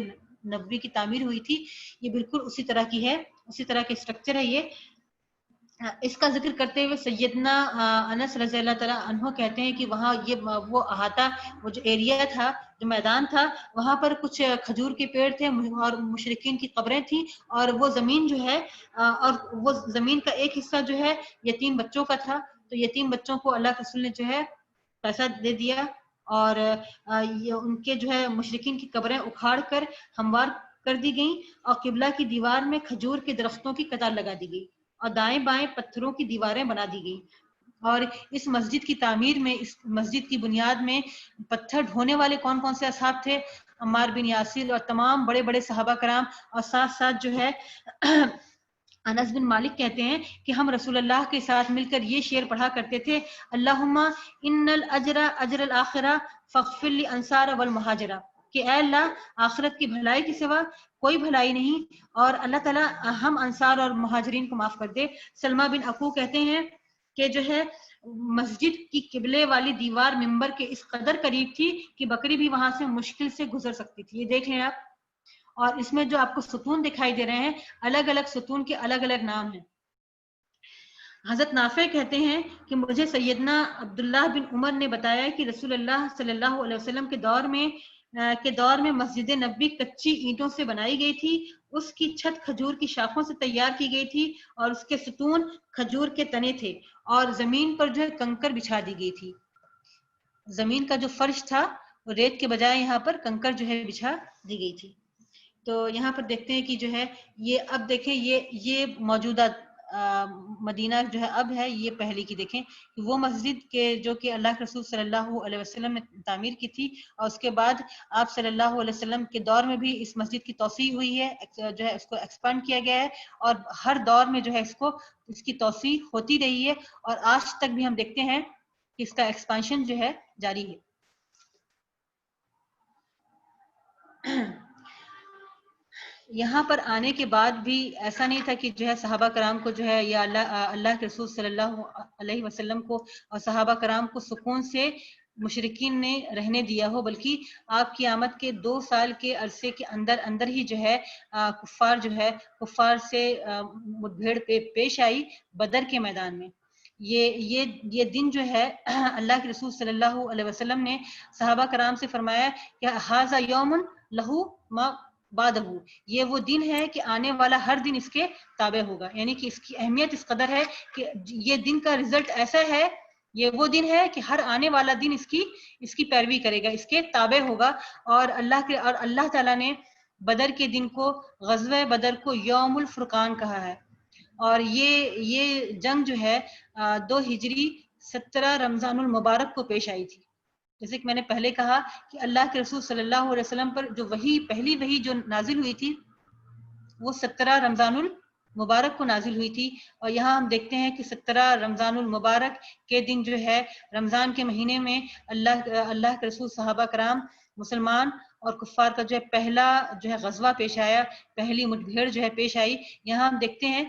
نبوی کی تعمیر ہوئی تھی، یہ بالکل اسی طرح کی ہے، اسی طرح کے اسٹرکچر ہے. یہ اس کا ذکر کرتے ہوئے سیدنا انس رضی اللہ تعالیٰ عنہ کہتے ہیں کہ وہاں وہ احاطہ، وہ جو ایریا تھا، جو میدان تھا، وہاں پر کچھ کھجور کے پیڑ تھے اور مشرکین کی قبریں تھیں، اور وہ زمین جو ہے اور وہ زمین کا ایک حصہ جو ہے یتیم بچوں کا تھا. تو یتیم بچوں کو اللہ کے رسول نے جو ہے پیسہ دے دیا، اور ان کے جو ہے مشرکین کی قبریں اکھاڑ کر ہموار کر دی گئیں، اور قبلہ کی دیوار میں کھجور کے درختوں کی قطار لگا دی گئی، اور دائیں بائیں پتھروں کی دیواریں بنا دی گئی. اور اس مسجد کی تعمیر میں، اس مسجد کی بنیاد میں پتھر ڈھونے والے کون کون سے اصحاب تھے؟ عمار بن یاسر اور تمام بڑے بڑے صحابہ کرام، اور ساتھ ساتھ جو ہے انس بن مالک کہتے ہیں کہ ہم رسول اللہ کے ساتھ مل کر یہ شعر پڑھا کرتے تھے، اللہم ان الاجر اجر الاخرہ فاغفر للانصار والمہاجرہ، کہ اے اللہ آخرت کی بھلائی کے سوا کوئی بھلائی نہیں، اور اللہ تعالیٰ ہم انصار اور مہاجرین کو معاف کر دے. سلمہ بن اکو کہتے ہیں کہ جو ہے مسجد کی قبلے والی دیوار منبر کے اس قدر قریب تھی کہ بکری بھی وہاں سے مشکل سے گزر سکتی تھی. یہ دیکھ لیں آپ. اور اس میں جو آپ کو ستون دکھائی دے رہے ہیں، الگ الگ ستون کے الگ الگ نام ہیں. حضرت نافع کہتے ہیں کہ مجھے سیدنا عبداللہ بن عمر نے بتایا کہ رسول اللہ صلی اللہ علیہ وسلم کے دور میں مسجد نبوی کچی اینٹوں سے بنائی گئی تھی، اس کی چھت کھجور کی شاخوں سے تیار کی گئی تھی، اور اس کے ستون کھجور کے تنے تھے، اور زمین پر جو ہے کنکر بچھا دی گئی تھی. زمین کا جو فرش تھا وہ ریت کے بجائے یہاں پر کنکر جو ہے بچھا دی گئی تھی. تو یہاں پر دیکھتے ہیں کہ جو ہے یہ اب دیکھیں یہ موجودہ مدینہ جو ہے اب ہے، یہ پہلے کی دیکھیں کہ وہ مسجد کے جو کہ اللہ کے رسول صلی اللہ علیہ وسلم نے تعمیر کی تھی، اور اس کے بعد آپ صلی اللہ علیہ وسلم کے دور میں بھی اس مسجد کی توسیع ہوئی ہے، جو ہے اس کو ایکسپانڈ کیا گیا ہے، اور ہر دور میں جو ہے اس کی توسیع ہوتی رہی ہے، اور آج تک بھی ہم دیکھتے ہیں کہ اس کا ایکسپانشن جو ہے جاری ہے. یہاں پر آنے کے بعد بھی ایسا نہیں تھا کہ جو ہے صحابہ کرام کو جو ہے یا اللہ کے رسول صلی اللہ علیہ وسلم کو اور صحابہ کرام کو سکون سے مشرکین نے رہنے دیا ہو، بلکہ آپ کی آمد کے 2 سال کے عرصے کے اندر ہی جو ہے کفار سے مٹ بھیڑ پیش آئی بدر کے میدان میں۔ یہ دن جو ہے اللہ کے رسول صلی اللہ علیہ وسلم نے صحابہ کرام سے فرمایا کہ ھذا یوم لہو ما بعدہ، یہ وہ دن ہے کہ آنے والا ہر دن اس کے تابع ہوگا، یعنی کہ اس کی اہمیت اس قدر ہے کہ یہ دن کا رزلٹ ایسا ہے، یہ وہ دن ہے کہ ہر آنے والا دن اس کی پیروی کرے گا، اس کے تابع ہوگا۔ اور اللہ تعالیٰ نے بدر کے دن کو، غزوہ بدر کو یوم الفرقان کہا ہے، اور یہ جنگ جو ہے 2 ہجری 17 رمضان المبارک کو پیش آئی تھی۔ جیسے کہ میں نے پہلے کہا کہ اللہ کے رسول صلی اللہ علیہ وسلم پر جو پہلی وحی جو نازل ہوئی تھی وہ 17 رمضان المبارک کو نازل ہوئی تھی، اور یہاں ہم دیکھتے ہیں کہ 17 رمضان المبارک کے دن جو ہے رمضان کے مہینے میں اللہ کے رسول، صحابہ کرام، مسلمان اور کفار کا جو ہے پہلا جو ہے غزوہ پیش آیا، پہلی مٹ بھیڑ جو ہے پیش آئی۔ یہاں ہم دیکھتے ہیں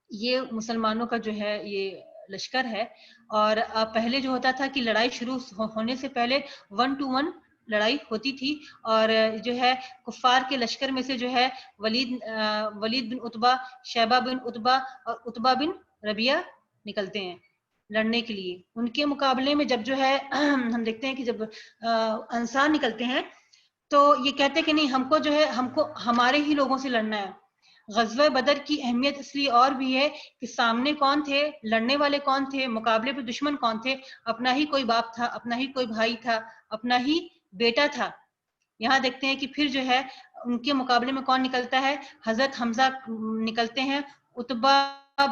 یہ مسلمانوں کا جو ہے یہ لشکر ہے، اور پہلے جو ہوتا تھا کہ لڑائی شروع ہونے سے پہلے 1 to 1 لڑائی ہوتی تھی، اور جو ہے کفار کے لشکر میں سے جو ہے ولید بن عتبہ، شیبہ بن عتبہ اور عتبہ بن ربیعہ نکلتے ہیں لڑنے کے لیے۔ ان کے مقابلے میں جب جو ہے ہم دیکھتے ہیں کہ جب انصار نکلتے ہیں تو یہ کہتے ہیں کہ نہیں، ہم کو ہمارے ہی لوگوں سے لڑنا ہے۔ غزوہ بدر کی اہمیت اس لیے اور بھی ہے کہ سامنے کون تھے، لڑنے والے کون تھے، مقابلے پہ دشمن کون تھے، اپنا ہی کوئی باپ تھا، اپنا ہی کوئی بھائی تھا، اپنا ہی بیٹا تھا۔ یہاں دیکھتے ہیں کہ پھر جو ہے ان کے مقابلے میں کون نکلتا ہے، حضرت حمزہ نکلتے ہیں عتبہ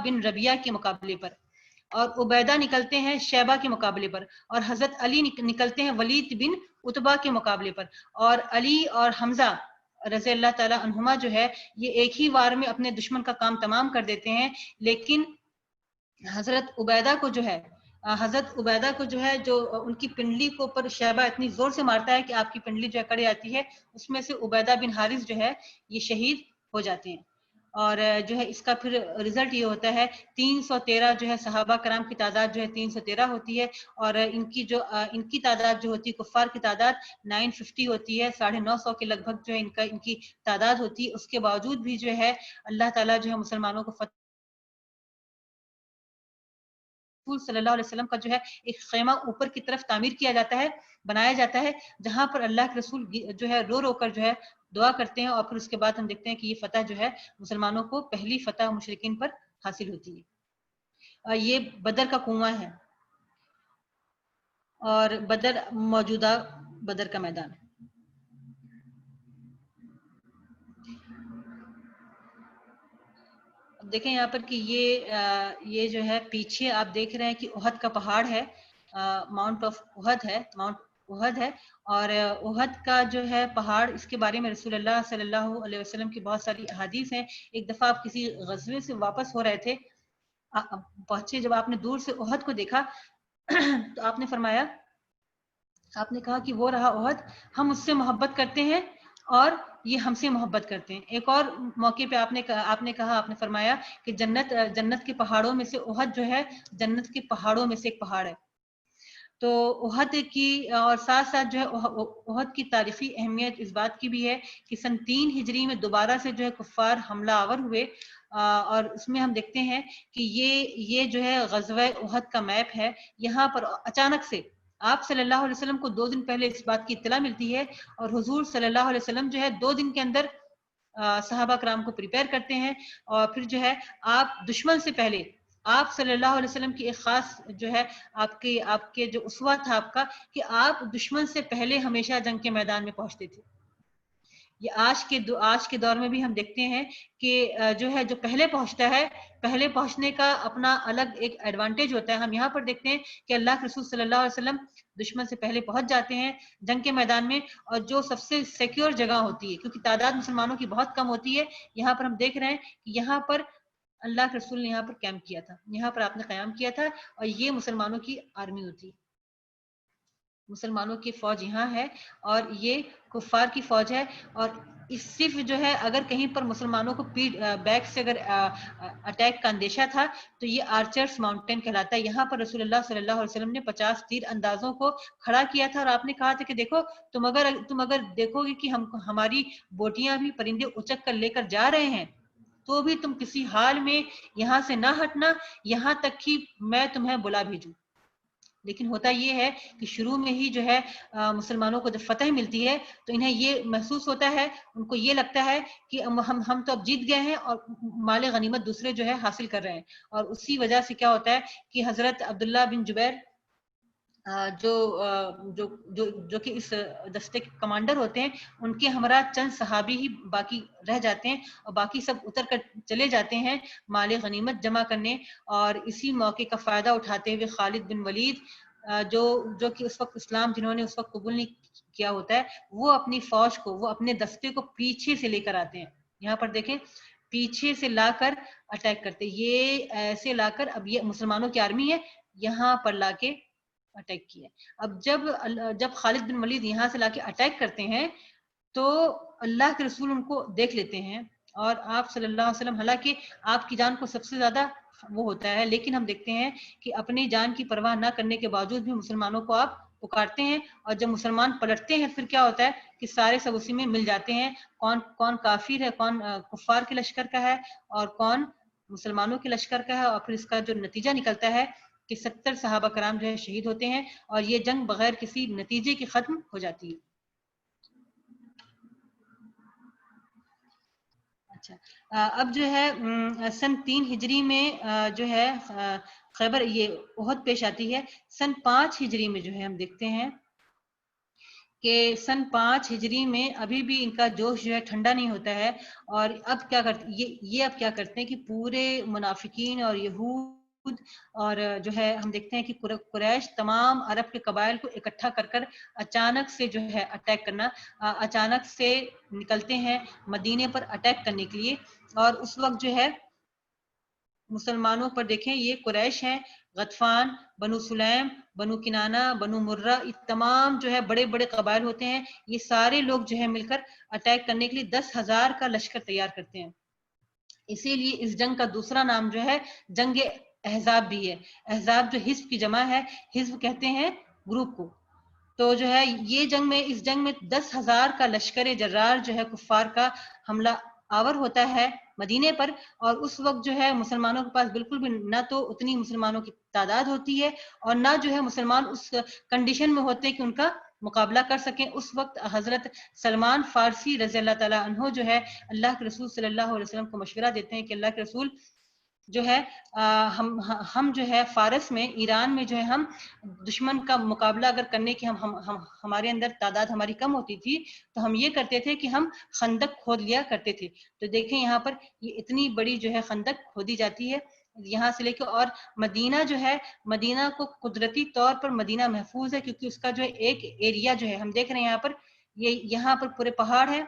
بن ربیعہ کے مقابلے پر، اور عبیدہ نکلتے ہیں شیبہ کے مقابلے پر، اور حضرت علی نکلتے ہیں ولید بن عتبہ کے مقابلے پر۔ اور علی اور حمزہ رضی اللہ تعالیٰ عنہما جو ہے یہ ایک ہی وار میں اپنے دشمن کا کام تمام کر دیتے ہیں، لیکن حضرت عبیدہ کو جو ہے جو ان کی پنڈلی کو اوپر شیبہ اتنی زور سے مارتا ہے کہ آپ کی پنڈلی جو ہے کڑ جاتی ہے، اس میں سے عبیدہ بن حارث جو ہے یہ شہید ہو جاتے ہیں۔ اور جو ہے اس کا پھر رزلٹ یہ ہوتا ہے 313 جو ہے صحابہ کرام کی تعداد جو ہے 313 ہوتی ہے، اور ان کی تعداد جو ہوتی ہے، کفار کی تعداد 950 ہوتی ہے، 950 کے لگ بھگ جو ہے ان کی تعداد ہوتی ہے۔ اس کے باوجود بھی جو ہے اللہ تعالیٰ جو ہے مسلمانوں کو فتح، رسول صلی اللہ علیہ وسلم کا جو ہے ایک خیمہ اوپر کی طرف تعمیر کیا جاتا ہے، بنایا جاتا ہے، جہاں پر اللہ کے رسول جو ہے رو کر جو ہے دعا کرتے ہیں، اور پھر اس کے بعد ہم دیکھتے ہیں کہ یہ فتح جو ہے مسلمانوں کو پہلی فتح مشرکین پر حاصل ہوتی ہے۔ یہ بدر کا کنواں ہے، اور بدر موجودہ بدر کا میدان ہے۔ دیکھیں یہاں پر کہ یہ جو ہے پیچھے آپ دیکھ رہے ہیں کہ احد کا پہاڑ ہے، ماؤنٹ احد ہے، اور احد کا جو ہے پہاڑ، اس کے بارے میں رسول اللہ صلی اللہ علیہ وسلم کی بہت ساری احادیث ہیں۔ ایک دفعہ آپ کسی غزوے سے واپس ہو رہے تھے، پہنچے، جب آپ نے دور سے احد کو دیکھا تو آپ نے فرمایا، آپ نے کہا کہ وہ رہا احد، ہم اس سے محبت کرتے ہیں اور یہ ہم سے محبت کرتے ہیں۔ ایک اور موقع پہ آپ نے فرمایا کہ جنت کے پہاڑوں میں سے احد جو ہے جنت کے پہاڑوں میں سے ایک پہاڑ ہے۔ تو احد کی اور ساتھ ساتھ جو ہے احد کی تاریخی اہمیت اس بات کی بھی ہے کہ سن 3 ہجری میں دوبارہ سے جو ہے کفار حملہ آور ہوئے، اور اس میں ہم دیکھتے ہیں کہ یہ جو ہے غزوہ احد کا میپ ہے۔ یہاں پر اچانک سے آپ صلی اللہ علیہ وسلم کو 2 دن پہلے اس بات کی اطلاع ملتی ہے، اور حضور صلی اللہ علیہ وسلم جو ہے 2 دن کے اندر صحابہ کرام کو پریپئر کرتے ہیں، اور پھر جو ہے آپ دشمن سے پہلے، آپ صلی اللہ علیہ وسلم کی ایک خاص جو ہے آپ کے جو اسوہ تھا آپ کا، کہ آپ دشمن سے پہلے ہمیشہ جنگ کے میدان میں پہنچتے تھے۔ یہ آج کے دور میں بھی ہم دیکھتے ہیں کہ جو ہے جو پہلے پہنچتا ہے، پہلے پہنچنے کا اپنا الگ ایک ایڈوانٹیج ہوتا ہے۔ ہم یہاں پر دیکھتے ہیں کہ اللہ کے رسول صلی اللہ علیہ وسلم دشمن سے پہلے پہنچ جاتے ہیں جنگ کے میدان میں، اور جو سب سے سیکیور جگہ ہوتی ہے، کیونکہ تعداد مسلمانوں کی بہت کم ہوتی ہے، یہاں پر ہم دیکھ رہے ہیں کہ یہاں پر اللہ کے رسول نے یہاں پر کیمپ کیا تھا، یہاں پر آپ نے قیام کیا تھا، اور یہ مسلمانوں کی آرمی ہوتی ہے۔ مسلمانوں کی فوج یہاں ہے اور یہ کفار کی فوج ہے، اور اس صرف جو ہے اگر کہیں پر مسلمانوں کو بیک سے اگر اٹیک کا اندیشہ تھا تو یہ آرچرز ماؤنٹین کہلاتا ہے. یہاں پر رسول اللہ صلی اللہ علیہ وسلم نے 50 تیر اندازوں کو کھڑا کیا تھا، اور آپ نے کہا تھا کہ دیکھو تم اگر دیکھو گے کہ ہماری بوٹیاں بھی پرندے اچک کر لے کر جا رہے ہیں تو بھی تم کسی حال میں یہاں سے نہ ہٹنا یہاں تک کہ میں تمہیں بلا بھیجوں. لیکن ہوتا یہ ہے کہ شروع میں ہی جو ہے مسلمانوں کو جب فتح ملتی ہے تو انہیں یہ محسوس ہوتا ہے، ان کو یہ لگتا ہے کہ ہم تو اب جیت گئے ہیں اور مال غنیمت دوسرے جو ہے حاصل کر رہے ہیں. اور اسی وجہ سے کیا ہوتا ہے کہ حضرت عبداللہ بن جبیر جو جو جو جو کہ اس دستے کے کمانڈر ہوتے ہیں، ان کے ہمراہ چند صحابی ہی باقی رہ جاتے ہیں اور باقی سب اتر کر چلے جاتے ہیں مال غنیمت جمع کرنے. اور اسی موقع کا فائدہ اٹھاتے ہوئے خالد بن ولید جو کہ اس وقت اسلام جنہوں نے اس وقت قبول نہیں کیا ہوتا ہے، وہ اپنی فوج کو، وہ اپنے دستے کو پیچھے سے لے کر آتے ہیں. یہاں پر دیکھیں پیچھے سے لا کر اٹیک کرتے، یہ ایسے لا کر، اب یہ مسلمانوں کی آرمی ہے یہاں پر لا کے اٹیک کیا. اب جب خالد بن ولید یہاں سے لا کے اٹیک کرتے ہیں تو اللہ کے رسول ان کو دیکھ لیتے ہیں، اور آپ صلی اللہ علیہ وسلم، حالانکہ آپ کی جان کو سب سے زیادہ وہ ہوتا ہے، لیکن ہم دیکھتے ہیں کہ اپنی جان کی پرواہ نہ کرنے کے باوجود بھی مسلمانوں کو آپ پکارتے ہیں، اور جب مسلمان پلٹتے ہیں پھر کیا ہوتا ہے کہ سارے سب اسی میں مل جاتے ہیں، کون کافر ہے، کون کفار کے لشکر کا ہے اور کون مسلمانوں کے لشکر کا ہے. اور پھر اس کا جو نتیجہ نکلتا ہے کہ 70 صحابہ کرام جو ہے شہید ہوتے ہیں اور یہ جنگ بغیر کسی نتیجے کے ختم ہو جاتی ہے. اچھا، اب جو ہے سن 3 ہجری میں جو ہے خیبر یہ احد پیش آتی ہے. سن 5 ہجری میں جو ہے ہم دیکھتے ہیں کہ سن 5 ہجری میں ابھی بھی ان کا جوش جو ہے ٹھنڈا نہیں ہوتا ہے. اور اب کیا کرتے یہ اب کیا کرتے ہیں کہ پورے منافقین اور یہود اور جو ہے ہم دیکھتے ہیں کہ قریش تمام عرب کے قبائل کو اکٹھا کر کر اچانک سے جو ہے اٹیک کرنا، اچانک سے نکلتے ہیں مدینے پر اٹیک کرنے کے لیے. اور اس وقت جو ہے مسلمانوں پر دیکھیں یہ قریش ہیں، غطفان، بنو سلیم، بنو کنانہ، بنو مرہ، یہ تمام جو ہے بڑے بڑے قبائل ہوتے ہیں، یہ سارے لوگ جو ہے مل کر اٹیک کرنے کے لیے 10,000 کا لشکر تیار کرتے ہیں. اسی لیے اس جنگ کا دوسرا نام جو ہے جنگ احزاب بھی ہے. احزاب جو حزب کی جمع ہے، حزب کہتے ہیں گروپ کو. تو جو ہے یہ جنگ میں، اس جنگ میں 10,000 کا لشکر جرار جو ہے کفار کا حملہ آور ہوتا ہے مدینے پر. اور اس وقت جو ہے مسلمانوں کے پاس بالکل بھی نہ تو اتنی مسلمانوں کی تعداد ہوتی ہے اور نہ جو ہے مسلمان اس کنڈیشن میں ہوتے کہ ان کا مقابلہ کر سکیں. اس وقت حضرت سلمان فارسی رضی اللہ تعالیٰ عنہ جو ہے اللہ کے رسول صلی اللہ علیہ وسلم کو مشورہ دیتے ہیں کہ اللہ کے رسول جو ہے ہم جو ہے فارس میں، ایران میں جو ہے ہم دشمن کا مقابلہ اگر کرنے کی ہمارے اندر تعداد ہماری کم ہوتی تھی تو ہم یہ کرتے تھے کہ ہم خندق کھود لیا کرتے تھے. تو دیکھیں یہاں پر یہ اتنی بڑی جو ہے خندق کھودی جاتی ہے یہاں سے لے کے، اور مدینہ جو ہے، مدینہ کو قدرتی طور پر مدینہ محفوظ ہے کیونکہ اس کا جو ایک ایریا جو ہے ہم دیکھ رہے ہیں یہاں پر، یہ یہاں پر پورے پہاڑ ہیں،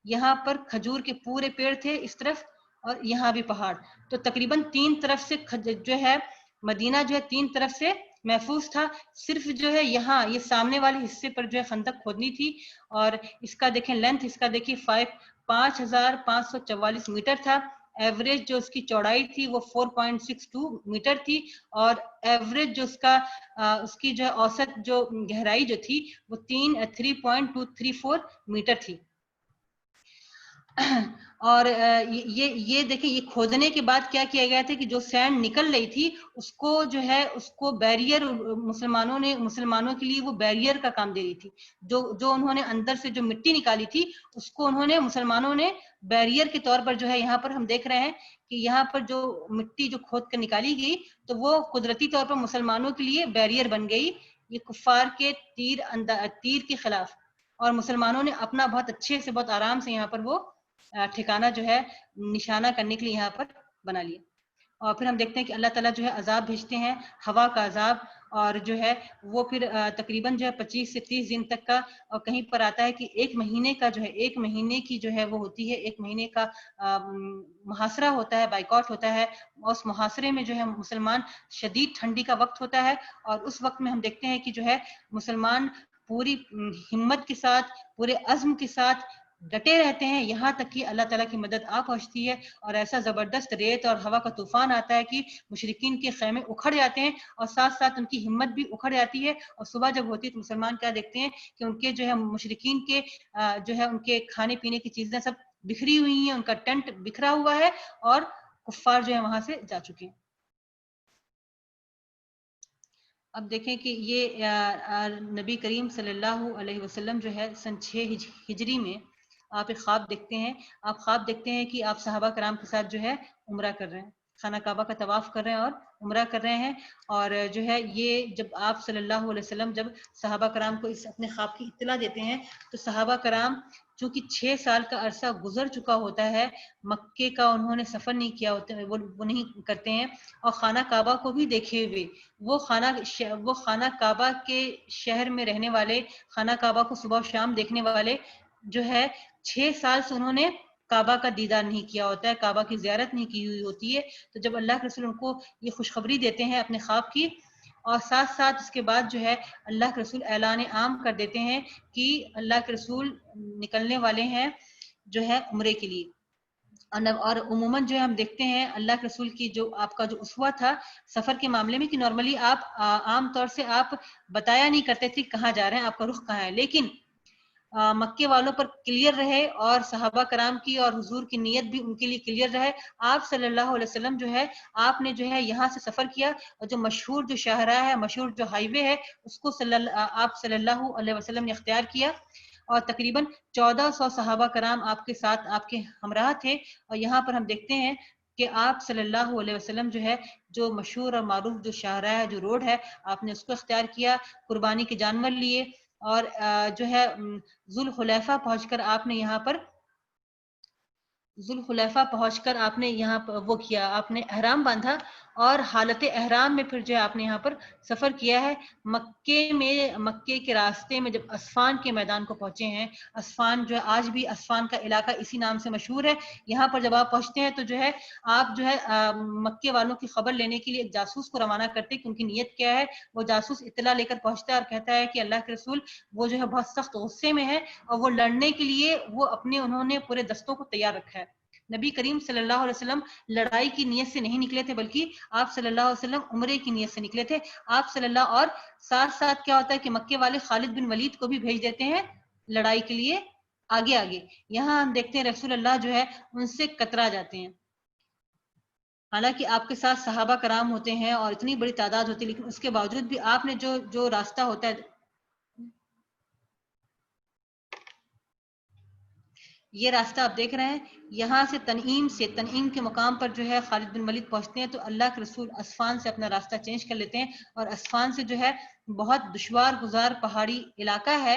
یہاں پر کھجور کے پورے پیڑ تھے اس طرف اور یہاں بھی پہاڑ. تو تقریباً 3 طرف سے جو ہے مدینہ جو ہے 3 طرف سے محفوظ تھا. صرف جو ہے یہاں یہ سامنے والے حصے پر جو ہے خندق کھودنی تھی، اور اس کا دیکھیں لینتھ، اس کا دیکھیں 5,544 میٹر تھا. ایوریج جو اس کی چوڑائی تھی وہ 4.62 میٹر تھی، اور ایوریج جو اس کی جو ہے اوسط جو گہرائی جو تھی وہ 3.234 میٹر تھی. اور یہ دیکھیں یہ کھودنے کے بعد کیا کیا گیا تھا کہ جو سینڈ نکل رہی تھی اس کو جو ہے اس کو بیریئر، مسلمانوں کے لیے وہ بیریئر کا کام دے رہی تھی. جو انہوں نے اندر سے جو مٹی نکالی تھی اس کو انہوں نے، مسلمانوں نے بیریئر کے طور پر جو ہے یہاں پر ہم دیکھ رہے ہیں کہ یہاں پر جو مٹی جو کھود کر نکالی گئی تو وہ قدرتی طور پر مسلمانوں کے لیے بیریئر بن گئی یہ کفار کے تیر کے خلاف. اور مسلمانوں نے اپنا بہت اچھے سے، بہت آرام سے یہاں پر وہ ٹھکانہ جو ہے نشانہ کرنے کے لیے یہاں پر بنا لیا. اور پھر ہم دیکھتے ہیں کہ اللہ تعالیٰ جو ہے عذاب بھیجتے ہیں، ہوا کا عذاب. اور جو ہے وہ پھر تقریباً جو ہے 25 سے 30 دن تک کا، اور کہیں پر آتا ہے کہ 1 مہینے کا جو ہے 1 مہینے کی جو ہے وہ ہوتی ہے، 1 مہینے کا محاصرہ ہوتا ہے، بائیکاٹ ہوتا ہے. اس محاصرے میں جو ہے مسلمان، شدید ٹھنڈی کا وقت ہوتا ہے، اور اس وقت میں ہم دیکھتے ہیں کہ جو ہے مسلمان پوری ہمت کے ساتھ، پورے عزم کے ساتھ ڈٹے رہتے ہیں، یہاں تک کہ اللہ تعالیٰ کی مدد آ پہنچتی ہے، اور ایسا زبردست ریت اور ہوا کا طوفان آتا ہے کہ مشرکین کے خیمے اکھڑ جاتے ہیں، اور ساتھ ساتھ ان کی ہمت بھی اکھڑ جاتی ہے. اور صبح جب ہوتی ہے تو مسلمان کیا دیکھتے ہیں کہ ان کے جو ہے مشرکین کے جو ہے ان کے کھانے پینے کی چیزیں سب بکھری ہوئی ہیں، ان کا ٹینٹ بکھرا ہوا ہے، اور کفار جو ہے وہاں سے جا چکے ہیں. اب دیکھیں کہ یہ نبی کریم صلی اللہ علیہ وسلم جو ہے سن 6 ہجری میں آپ ایک خواب دیکھتے ہیں. آپ خواب دیکھتے ہیں کہ آپ صحابہ کرام کے ساتھ جو ہے عمرہ کر رہے ہیں، خانہ کعبہ کا طواف کر رہے ہیں اور عمرہ کر رہے ہیں. اور جو ہے یہ جب آپ صلی اللہ علیہ وسلم جب صحابہ کرام کو اس اپنے خواب کی اطلاع دیتے ہیں، تو صحابہ کرام چونکہ 6 سال کا عرصہ گزر چکا ہوتا ہے، مکے کا انہوں نے سفر نہیں کیا ہوتا، وہ نہیں کرتے ہیں، اور خانہ کعبہ کو بھی دیکھے ہوئے، وہ خانہ کعبہ کے شہر میں رہنے والے، خانہ کعبہ کو صبح و شام دیکھنے والے جو ہے 6 سال سے انہوں نے کعبہ کا دیدار نہیں کیا ہوتا ہے، کعبہ کی زیارت نہیں کی ہوئی ہوتی ہے. تو جب اللہ کے رسول ان کو یہ خوشخبری دیتے ہیں اپنے خواب کی، اور ساتھ ساتھ اس کے بعد جو ہے اللہ کے رسول اعلان عام کر دیتے ہیں کہ اللہ کے رسول نکلنے والے ہیں جو ہے عمرے کے لیے. اور عموماً جو ہے ہم دیکھتے ہیں اللہ کے رسول کی جو آپ کا جو اسوہ تھا سفر کے معاملے میں، کہ نارملی آپ عام طور سے آپ بتایا نہیں کرتے تھے کہاں جا رہے ہیں، آپ کا رخ کہاں ہے، لیکن مکے والوں پر کلیئر رہے، اور صحابہ کرام کی اور حضور کی نیت بھی ان کے لیے کلیئر رہے. آپ صلی اللہ علیہ وسلم جو ہے آپ نے جو ہے یہاں سے سفر کیا، اور جو مشہور جو شاہراہ ہے، مشہور جو ہائی وے ہے، اس کو آپ صلی اللہ علیہ وسلم نے اختیار کیا، اور تقریباً 1400 صحابہ کرام آپ کے ساتھ آپ کے ہمراہ تھے. اور یہاں پر ہم دیکھتے ہیں کہ آپ صلی اللہ علیہ وسلم جو ہے جو مشہور اور معروف جو شاہراہ ہے، جو روڈ ہے، آپ نے اس کو اختیار کیا، قربانی کے جانور لیے، اور جو ہے ذوالحلیفہ پہنچ کر آپ نے یہاں پر آپ نے یہاں پر وہ کیا، آپ نے احرام باندھا، اور حالت احرام میں پھر جو ہے آپ نے یہاں پر سفر کیا ہے. مکے کے راستے میں جب اسفان کے میدان کو پہنچے ہیں، اسفان جو ہے آج بھی اسفان کا علاقہ اسی نام سے مشہور ہے، یہاں پر جب آپ پہنچتے ہیں تو جو ہے آپ جو ہے مکے والوں کی خبر لینے کے لیے ایک جاسوس کو روانہ کرتے ہیں کہ ان کی نیت کیا ہے. وہ جاسوس اطلاع لے کر پہنچتا ہے اور کہتا ہے کہ اللہ کے رسول وہ جو ہے بہت سخت غصے میں ہے، اور وہ لڑنے کے لیے وہ انہوں نے پورے دستوں کو تیار رکھا ہے. نبی کریم صلی اللہ علیہ وسلم لڑائی کی نیت سے نہیں نکلے تھے، بلکہ آپ صلی اللہ علیہ وسلم عمرے کی نیت سے نکلے تھے. آپ صلی اللہ، اور ساتھ ساتھ کیا ہوتا ہے کہ مکے والے خالد بن ولید کو بھی بھیج دیتے ہیں لڑائی کے لیے آگے آگے. یہاں ہم دیکھتے ہیں رسول اللہ جو ہے ان سے کترا جاتے ہیں، حالانکہ آپ کے ساتھ صحابہ کرام ہوتے ہیں اور اتنی بڑی تعداد ہوتی ہے، لیکن اس کے باوجود بھی آپ نے جو راستہ ہوتا ہے، یہ راستہ آپ دیکھ رہے ہیں، یہاں سے تنعیم کے مقام پر جو ہے خالد بن ولید پہنچتے ہیں، تو اللہ کے رسول اسفان سے اپنا راستہ چینج کر لیتے ہیں، اور اسفان سے جو ہے بہت دشوار گزار پہاڑی علاقہ ہے،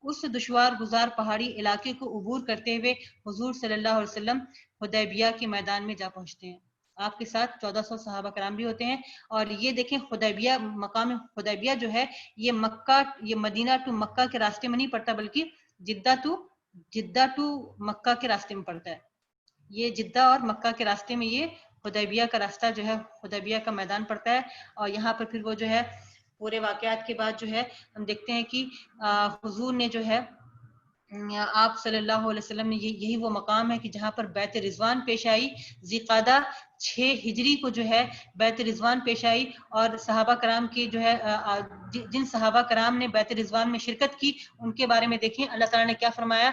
اس دشوار گزار پہاڑی علاقے کو عبور کرتے ہوئے حضور صلی اللہ علیہ وسلم حدیبیہ کے میدان میں جا پہنچتے ہیں. آپ کے ساتھ 1400 صحابہ کرام بھی ہوتے ہیں. اور یہ دیکھیں حدیبیہ، مقام حدیبیہ جو ہے یہ مدینہ ٹو مکہ کے راستے میں نہیں پڑتا، بلکہ جدہ ٹو مکہ کے راستے میں پڑتا ہے. یہ جدہ اور مکہ کے راستے میں یہ حدیبیہ کا راستہ جو ہے، حدیبیہ کا میدان پڑتا ہے. اور یہاں پر پھر وہ جو ہے پورے واقعات کے بعد جو ہے ہم دیکھتے ہیں کہ حضور نے جو ہے آپ صلی اللہ علیہ وسلم نے یہی وہ مقام ہے کہ جہاں پر بیت رضوان پیش آئی. ذیقعدہ 6 ہجری کو جو ہے بیت رضوان پیش آئی، اور صحابہ کرام کی جو ہے جن صحابہ کرام نے بیت رضوان میں شرکت کی ان کے بارے میں دیکھیں اللہ تعالیٰ نے کیا فرمایا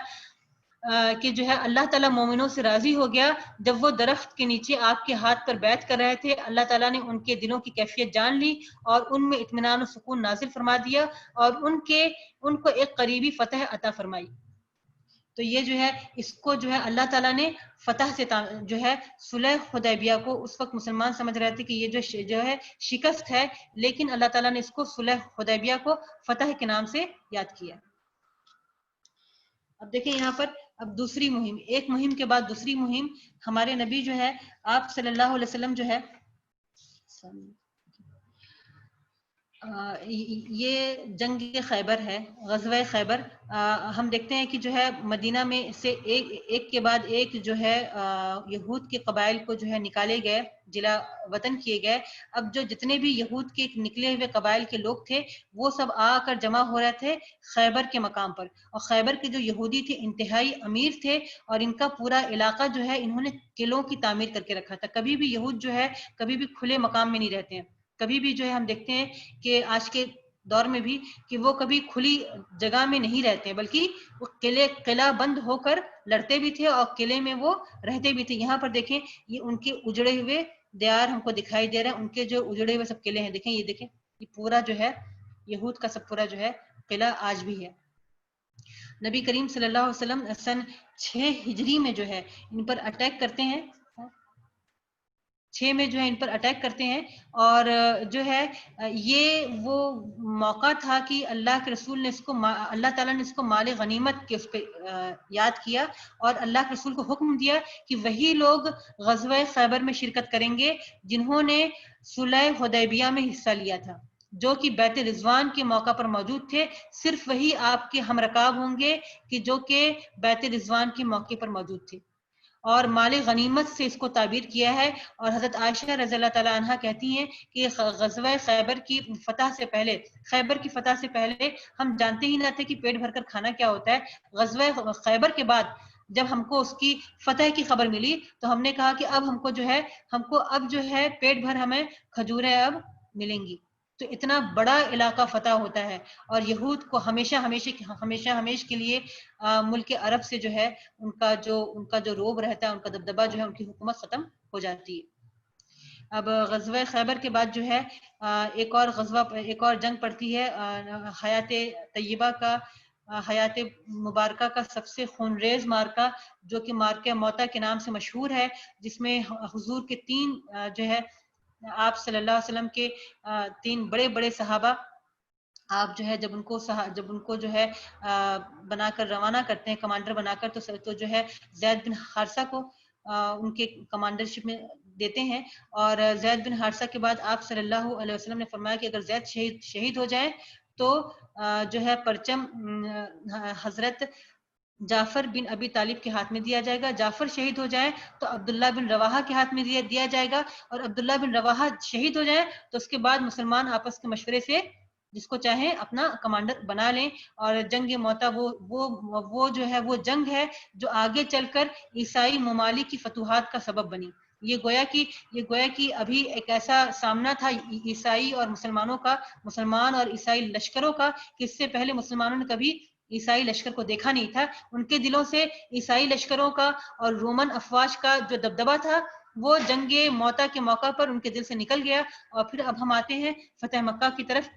کہ جو ہے اللہ تعالیٰ مومنوں سے راضی ہو گیا جب وہ درخت کے نیچے آپ کے ہاتھ پر بیعت کر رہے تھے. اللہ تعالیٰ نے ان کے دلوں کی کیفیت جان لی اور ان میں اطمینان و سکون نازل فرما دیا، اور ان کو ایک قریبی فتح عطا فرمائی. تو یہ جو ہے اس کو جو ہے اللہ تعالیٰ نے فتح سے جو ہے صلح حدیبیہ کو اس وقت مسلمان سمجھ رہے تھے کہ یہ جو ہے شکست ہے، لیکن اللہ تعالیٰ نے اس کو صلح حدیبیہ کو فتح کے نام سے یاد کیا. اب دیکھیں یہاں پر اب دوسری مہم، ایک مہم کے بعد دوسری مہم، ہمارے نبی جو ہے آپ صلی اللہ علیہ وسلم جو ہے یہ جنگ خیبر ہے، غزوہ خیبر. ہم دیکھتے ہیں کہ جو ہے مدینہ میں سے ایک کے بعد ایک جو ہے یہود کے قبائل کو جو ہے نکالے گئے، جلا وطن کیے گئے. اب جو جتنے بھی یہود کے نکلے ہوئے قبائل کے لوگ تھے وہ سب آ کر جمع ہو رہے تھے خیبر کے مقام پر. اور خیبر کے جو یہودی تھے انتہائی امیر تھے، اور ان کا پورا علاقہ جو ہے انہوں نے قلعوں کی تعمیر کر کے رکھا تھا. کبھی بھی یہود جو ہے کبھی بھی کھلے مقام میں نہیں رہتے ہیں. کبھی بھی جو ہے ہم دیکھتے ہیں کہ آج کے دور میں بھی کہ وہ کبھی کھلی جگہ میں نہیں رہتے ہیں، بلکہ وہ قلعہ بند ہو کر لڑتے بھی تھے اور قلعے میں وہ رہتے بھی تھے. یہاں پر دیکھیں یہ ان کے اجڑے ہوئے دیار ہم کو دکھائی دے رہے ہیں، ان کے جو اجڑے ہوئے سب قلعے ہیں. دیکھیں یہ پورا جو ہے یہود کا سب پورا جو ہے قلعہ آج بھی ہے. نبی کریم صلی اللہ علیہ وسلم سن 6 ہجری میں جو ہے ان پر اٹیک کرتے ہیں، 6 میں جو ہے ان پر اٹیک کرتے ہیں. اور جو ہے یہ وہ موقع تھا کہ اللہ کے رسول نے اللہ تعالیٰ نے اس کو مال غنیمت کے اس پہ یاد کیا، اور اللہ کے رسول کو حکم دیا کہ وہی لوگ غزوہ خیبر میں شرکت کریں گے جنہوں نے صلح حدیبیہ میں حصہ لیا تھا، جو کہ بیت رضوان کے موقع پر موجود تھے. صرف وہی آپ کے ہم رکاب ہوں گے کہ جو کہ بیت رضوان کے موقع پر موجود تھے. اور مال غنیمت سے اس کو تعبیر کیا ہے. اور حضرت عائشہ رضی اللہ تعالیٰ عنہ کہتی ہیں کہ غزوہ خیبر کی فتح سے پہلے، خیبر کی فتح سے پہلے ہم جانتے ہی نہ تھے کہ پیٹ بھر کر کھانا کیا ہوتا ہے. غزوہ خیبر کے بعد جب ہم کو اس کی فتح کی خبر ملی تو ہم نے کہا کہ اب ہم کو اب جو ہے پیٹ بھر ہمیں کھجوریں اب ملیں گی. تو اتنا بڑا علاقہ فتح ہوتا ہے، اور یہود کو ہمیشہ کے لیے ملک عرب سے جو ہے ان کا جو روب رہتا ہے، ان کا دبدبہ جو ہے، ان کی حکومت ختم ہو جاتی ہے. اب غزوہ خیبر کے بعد جو ہے ایک اور جنگ پڑتی ہے، حیات طیبہ کا، حیات مبارکہ کا سب سے خونریز مارکہ، جو کہ مارکہ موتا کے نام سے مشہور ہے، جس میں حضور کے 3 جو ہے آپ صلی اللہ علیہ وسلم کے 3 بڑے بڑے صحابہ، آپ جو ہے جب ان کو جو ہے بنا کر روانہ کرتے ہیں کمانڈر بنا کر، تو جو ہے زید بن حارثہ کو ان کے کمانڈرشپ میں دیتے ہیں. اور زید بن حارثہ کے بعد آپ صلی اللہ علیہ وسلم نے فرمایا کہ اگر زید شہید ہو جائے تو جو ہے پرچم حضرت جعفر بن ابی طالب کے ہاتھ میں دیا جائے گا. جعفر شہید ہو جائے تو عبداللہ بن رواحہ کے ہاتھ میں دیا جائے گا، اور عبداللہ بن رواحہ شہید ہو جائے تو اس کے بعد مسلمان آپس کے مشورے سے جس کو چاہیں اپنا کمانڈر بنا لیں. اور جنگ موتا وہ جو ہے وہ جنگ ہے جو آگے چل کر عیسائی ممالک کی فتوحات کا سبب بنی. یہ گویا کہ ابھی ایک ایسا سامنا تھا عیسائی اور مسلمانوں کا، مسلمان اور عیسائی لشکروں کا، کہ اس سے پہلے مسلمانوں نے کبھی عیسائی لشکر کو دیکھا نہیں تھا. ان کے دلوں سے عیسائی لشکروں کا اور رومن افواج کا جو دبدبہ تھا وہ جنگ موتا کے موقع پر ان کے دل سے نکل گیا. اور پھر اب ہم آتے ہیں فتح مکہ کی طرف.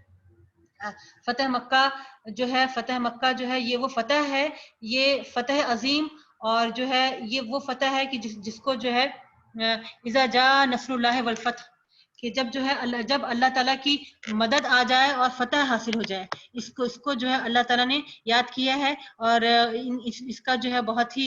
فتح مکہ جو ہے یہ وہ فتح ہے، یہ فتح عظیم، اور جو ہے یہ وہ فتح ہے کہ جس کو جو ہے اذا جاء نصر اللہ والفتح، کہ جب اللہ تعالیٰ کی مدد آ جائے اور فتح حاصل ہو جائے، اس کو جو ہے اللہ تعالیٰ نے یاد کیا ہے. اور اس کا جو ہے بہت ہی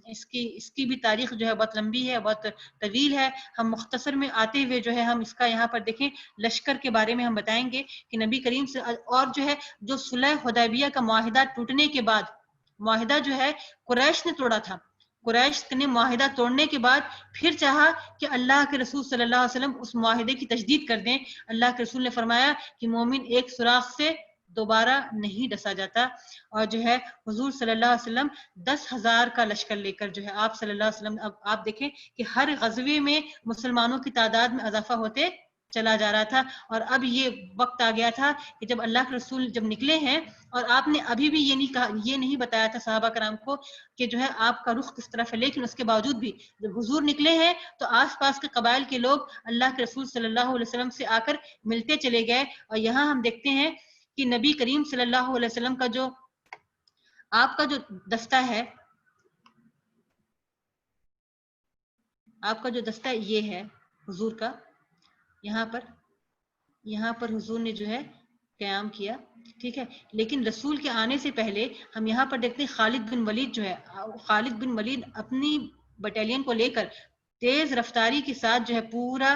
اس کی بھی تاریخ جو ہے بہت لمبی ہے، بہت طویل ہے. ہم مختصر میں آتے ہوئے جو ہے ہم اس کا یہاں پر دیکھیں لشکر کے بارے میں ہم بتائیں گے کہ نبی کریم سے، اور جو ہے جو صلح حدیبیہ کا معاہدہ ٹوٹنے کے بعد، معاہدہ جو ہے قریش نے توڑا تھا، قریش نے معاہدہ توڑنے کے بعد پھر چاہا کہ اللہ کے رسول صلی اللہ علیہ وسلم اس معاہدے کی تجدید کر دیں. اللہ کے رسول نے فرمایا کہ مومن ایک سوراخ سے دوبارہ نہیں ڈسا جاتا. اور جو ہے حضور صلی اللہ علیہ وسلم 10,000 کا لشکر لے کر جو ہے آپ صلی اللہ علیہ وسلم، اب آپ دیکھیں کہ ہر غزوے میں مسلمانوں کی تعداد میں اضافہ ہوتے چلا جا رہا تھا. اور اب یہ وقت آ گیا تھا کہ جب اللہ کے رسول جب نکلے ہیں، اور آپ نے ابھی بھی یہ نہیں بتایا تھا صحابہ کرام کو کہ جو ہے آپ کا رخ کس طرف ہے، لیکن اس کے باوجود بھی جب حضور نکلے ہیں تو آس پاس کے قبائل کے لوگ اللہ کے رسول صلی اللہ علیہ وسلم سے آ کر ملتے چلے گئے. اور یہاں ہم دیکھتے ہیں کہ نبی کریم صلی اللہ علیہ وسلم کا جو آپ کا جو دستہ ہے، آپ کا جو دستہ یہ ہے حضور کا، یہاں پر حضور نے جو ہے قیام کیا، ٹھیک ہے. لیکن رسول کے آنے سے پہلے ہم یہاں پر دیکھتے ہیں خالد بن ولید جو ہے، خالد بن ولید اپنی بٹالین کو لے کر تیز رفتاری کے ساتھ جو ہے پورا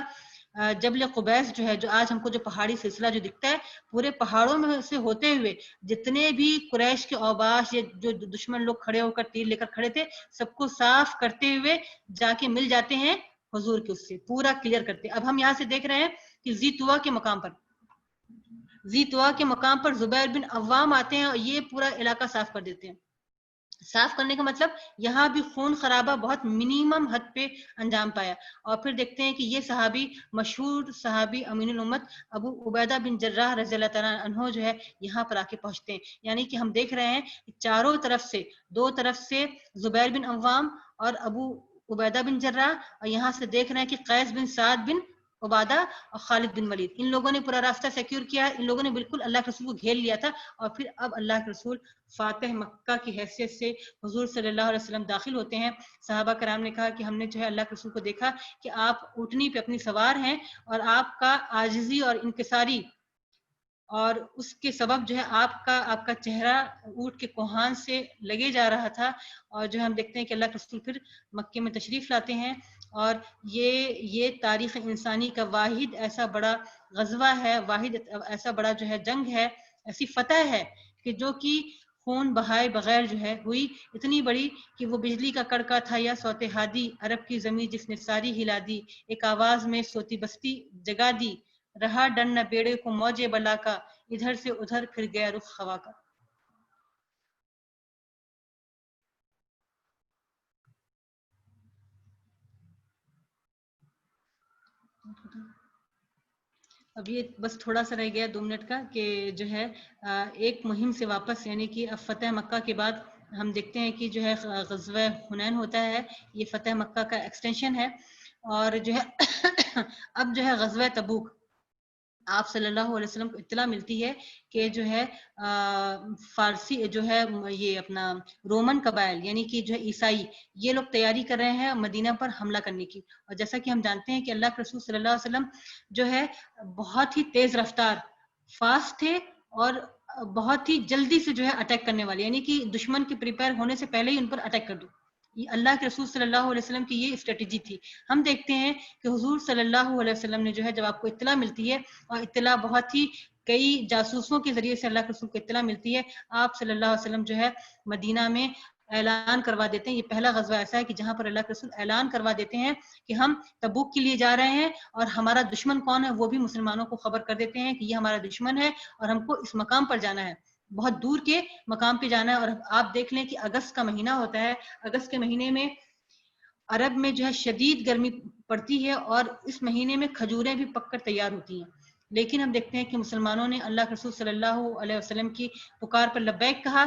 جبل قبیس جو ہے، جو آج ہم کو جو پہاڑی سلسلہ جو دکھتا ہے، پورے پہاڑوں میں سے ہوتے ہوئے جتنے بھی قریش کے اوباش یا جو دشمن لوگ کھڑے ہو کر تیر لے کر کھڑے تھے، سب کو صاف کرتے ہوئے جا کے مل جاتے ہیں حضور کے، اس سے پورا کلیئر کرتے. اب ہم یہاں سے دیکھ رہے ہیں کہ ذی طوا کے مقام پر زبیر بن عوام آتے ہیں اور یہ پورا علاقہ صاف کر دیتے ہیں. صاف کرنے کا مطلب یہاں بھی خون خرابہ بہت منیمم حد پہ انجام پایا. اور پھر دیکھتے ہیں کہ یہ صحابی، مشہور صحابی امین الامت ابو عبیدہ بن جراح رضی اللہ تعالیٰ عنہ جو ہے یہاں پر آ کے پہنچتے ہیں. یعنی کہ ہم دیکھ رہے ہیں چاروں طرف سے، دو طرف سے زبیر بن عوام اور ابو عبیدہ بن جراح، اور یہاں سے دیکھ رہے ہیں کہ قیس بن سعد بن عبادہ اور خالد بن ولید، ان لوگوں نے پورا راستہ سیکیور کیا. ان لوگوں نے بالکل اللہ کے رسول کو گھیر لیا تھا. اور پھر اب اللہ کے رسول فاتح مکہ کی حیثیت سے حضور صلی اللہ علیہ وسلم داخل ہوتے ہیں. صحابہ کرام نے کہا کہ ہم نے جو ہے اللہ کے رسول کو دیکھا کہ آپ اونٹنی پہ اپنی سوار ہیں اور آپ کا عاجزی اور انکساری اور اس کے سبب جو ہے آپ کا چہرہ اونٹ کے کوہان سے لگے جا رہا تھا. اور جو ہم دیکھتے ہیں کہ اللہ کے رسول پھر مکے میں تشریف لاتے ہیں. اور یہ تاریخ انسانی کا واحد ایسا بڑا غزوہ ہے، واحد ایسا بڑا جو ہے جنگ ہے، ایسی فتح ہے کہ جو کہ خون بہائے بغیر جو ہے ہوئی، اتنی بڑی کہ وہ بجلی کا کڑکا تھا یا صوت ہادی، عرب کی زمین جس نے ساری ہلا دی، ایک آواز میں سوتی بستی جگا دی، رہا ڈر نہ بیڑے کو موجے بلا کا، ادھر سے ادھر پھر گیا رخ ہوا کا. اب یہ بس تھوڑا سا رہ گیا 2 منٹ کا کہ جو ہے ایک مہم سے واپس، یعنی کہ اب فتح مکہ کے بعد ہم دیکھتے ہیں کہ جو ہے غزوہ حنین ہوتا ہے. یہ فتح مکہ کا ایکسٹینشن ہے. اور جو ہے اب جو ہے غزوہ تبوک، آپ صلی اللہ علیہ وسلم کو اطلاع ملتی ہے کہ جو ہے فارسی جو ہے یہ اپنا رومن قبائل یعنی کہ جو ہے عیسائی، یہ لوگ تیاری کر رہے ہیں مدینہ پر حملہ کرنے کی. اور جیسا کہ ہم جانتے ہیں کہ اللہ کے رسول صلی اللہ علیہ وسلم جو ہے بہت ہی تیز رفتار، فاسٹ تھے اور بہت ہی جلدی سے جو ہے اٹیک کرنے والے، یعنی کہ دشمن کے پریپیئر ہونے سے پہلے ہی ان پر اٹیک کر دو. یہ اللہ کے رسول صلی اللہ علیہ وسلم کی یہ اسٹریٹجی تھی. ہم دیکھتے ہیں کہ حضور صلی اللہ علیہ وسلم نے جو ہے جب آپ کو اطلاع ملتی ہے، اور اطلاع بہت ہی کئی جاسوسوں کے ذریعے سے اللہ کے رسول کو اطلاع ملتی ہے، آپ صلی اللہ علیہ وسلم جو ہے مدینہ میں اعلان کروا دیتے ہیں. یہ پہلا غزوہ ایسا ہے کہ جہاں پر اللہ کے رسول اعلان کروا دیتے ہیں کہ ہم تبوک کے لیے جا رہے ہیں، اور ہمارا دشمن کون ہے وہ بھی مسلمانوں کو خبر کر دیتے ہیں کہ یہ ہمارا دشمن ہے اور ہم کو اس مقام پر جانا ہے، بہت دور کے مقام پہ جانا ہے. اور آپ دیکھ لیں کہ اگست کا مہینہ ہوتا ہے، اگست کے مہینے میں عرب میں جو ہے شدید گرمی پڑتی ہے اور اس مہینے میں کھجوریں بھی پک کر تیار ہوتی ہیں. لیکن ہم دیکھتے ہیں کہ مسلمانوں نے اللہ کے رسول صلی اللہ علیہ وسلم کی پکار پر لبیک کہا.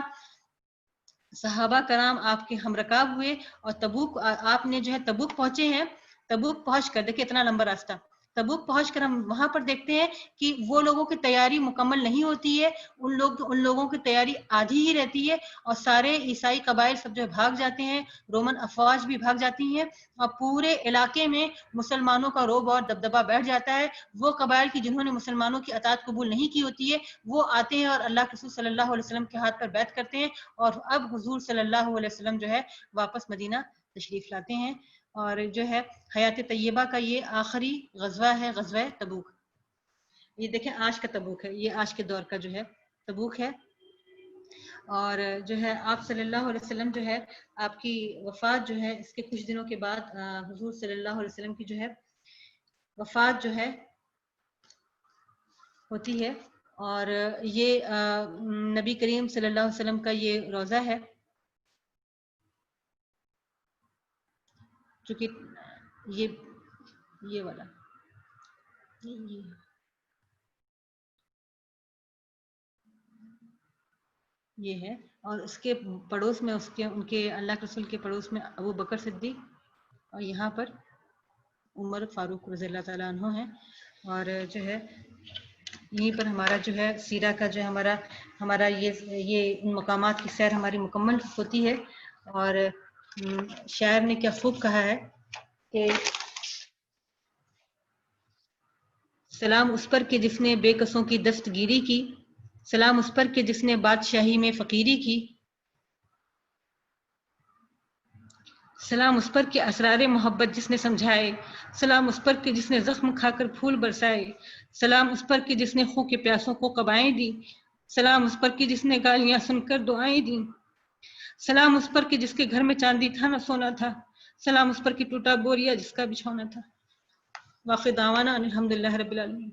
صحابہ کرام آپ کے ہمرکاب ہوئے اور تبوک آپ نے جو ہے تبوک پہنچے ہیں. تبوک پہنچ کر دیکھیں اتنا لمبا راستہ، تبوک پہنچ کر ہم وہاں پر دیکھتے ہیں کہ وہ لوگوں کی تیاری مکمل نہیں ہوتی ہے، ان لوگوں کی تیاری آدھی ہی رہتی ہے، اور سارے عیسائی قبائل سب جو ہے بھاگ جاتے ہیں، رومن افواج بھی بھاگ جاتی ہیں، اور پورے علاقے میں مسلمانوں کا رعب اور دبدبہ بیٹھ جاتا ہے. وہ قبائل کی جنہوں نے مسلمانوں کی اطاعت قبول نہیں کی ہوتی ہے وہ آتے ہیں اور اللہ کے رسول صلی اللہ علیہ وسلم کے ہاتھ پر بیعت کرتے ہیں، اور اب حضور صلی اللہ علیہ وسلم جو ہے واپس مدینہ تشریف لاتے ہیں. اور جو ہے حیات طیبہ کا یہ آخری غزوہ ہے، غزوہ تبوک. یہ دیکھیں آج کا تبوک ہے، یہ آج کے دور کا جو ہے تبوک ہے. اور جو ہے آپ صلی اللہ علیہ وسلم جو ہے آپ کی وفات جو ہے اس کے کچھ دنوں کے بعد حضور صلی اللہ علیہ وسلم کی جو ہے وفات جو ہے ہوتی ہے. اور یہ نبی کریم صلی اللہ علیہ وسلم کا یہ روضہ ہے، چونکہ یہ والا یہ ہے. اور اس کے پڑوس میں ان کے اللہ کے رسول کے پڑوس میں ابو بکر صدیق، اور یہاں پر عمر فاروق رضی اللہ تعالیٰ عنہ ہیں. اور جو ہے یہیں پر ہمارا جو ہے سیرہ کا جو ہمارا یہ ان مقامات کی سیر ہماری مکمل ہوتی ہے. اور شاعر نے کیا خوب کہا ہے کہ سلام اس پر کہ جس نے بے کسوں کی دستگیری کی، سلام اس پر کہ جس نے بادشاہی میں فقیری کی، سلام اس پر کہ اسرار محبت جس نے سمجھائے، سلام اس پر کہ جس نے زخم کھا کر پھول برسائے، سلام اس پر کہ جس نے خوں کے پیاسوں کو قبائیں دی، سلام اس پر کہ جس نے گالیاں سن کر دعائیں دیں، سلام اس پر کہ جس کے گھر میں چاندی تھا نہ سونا تھا، سلام اس پر کہ ٹوٹا بوریا جس کا بچھونا تھا۔ واخر دعوانا الحمدللہ رب العالمین۔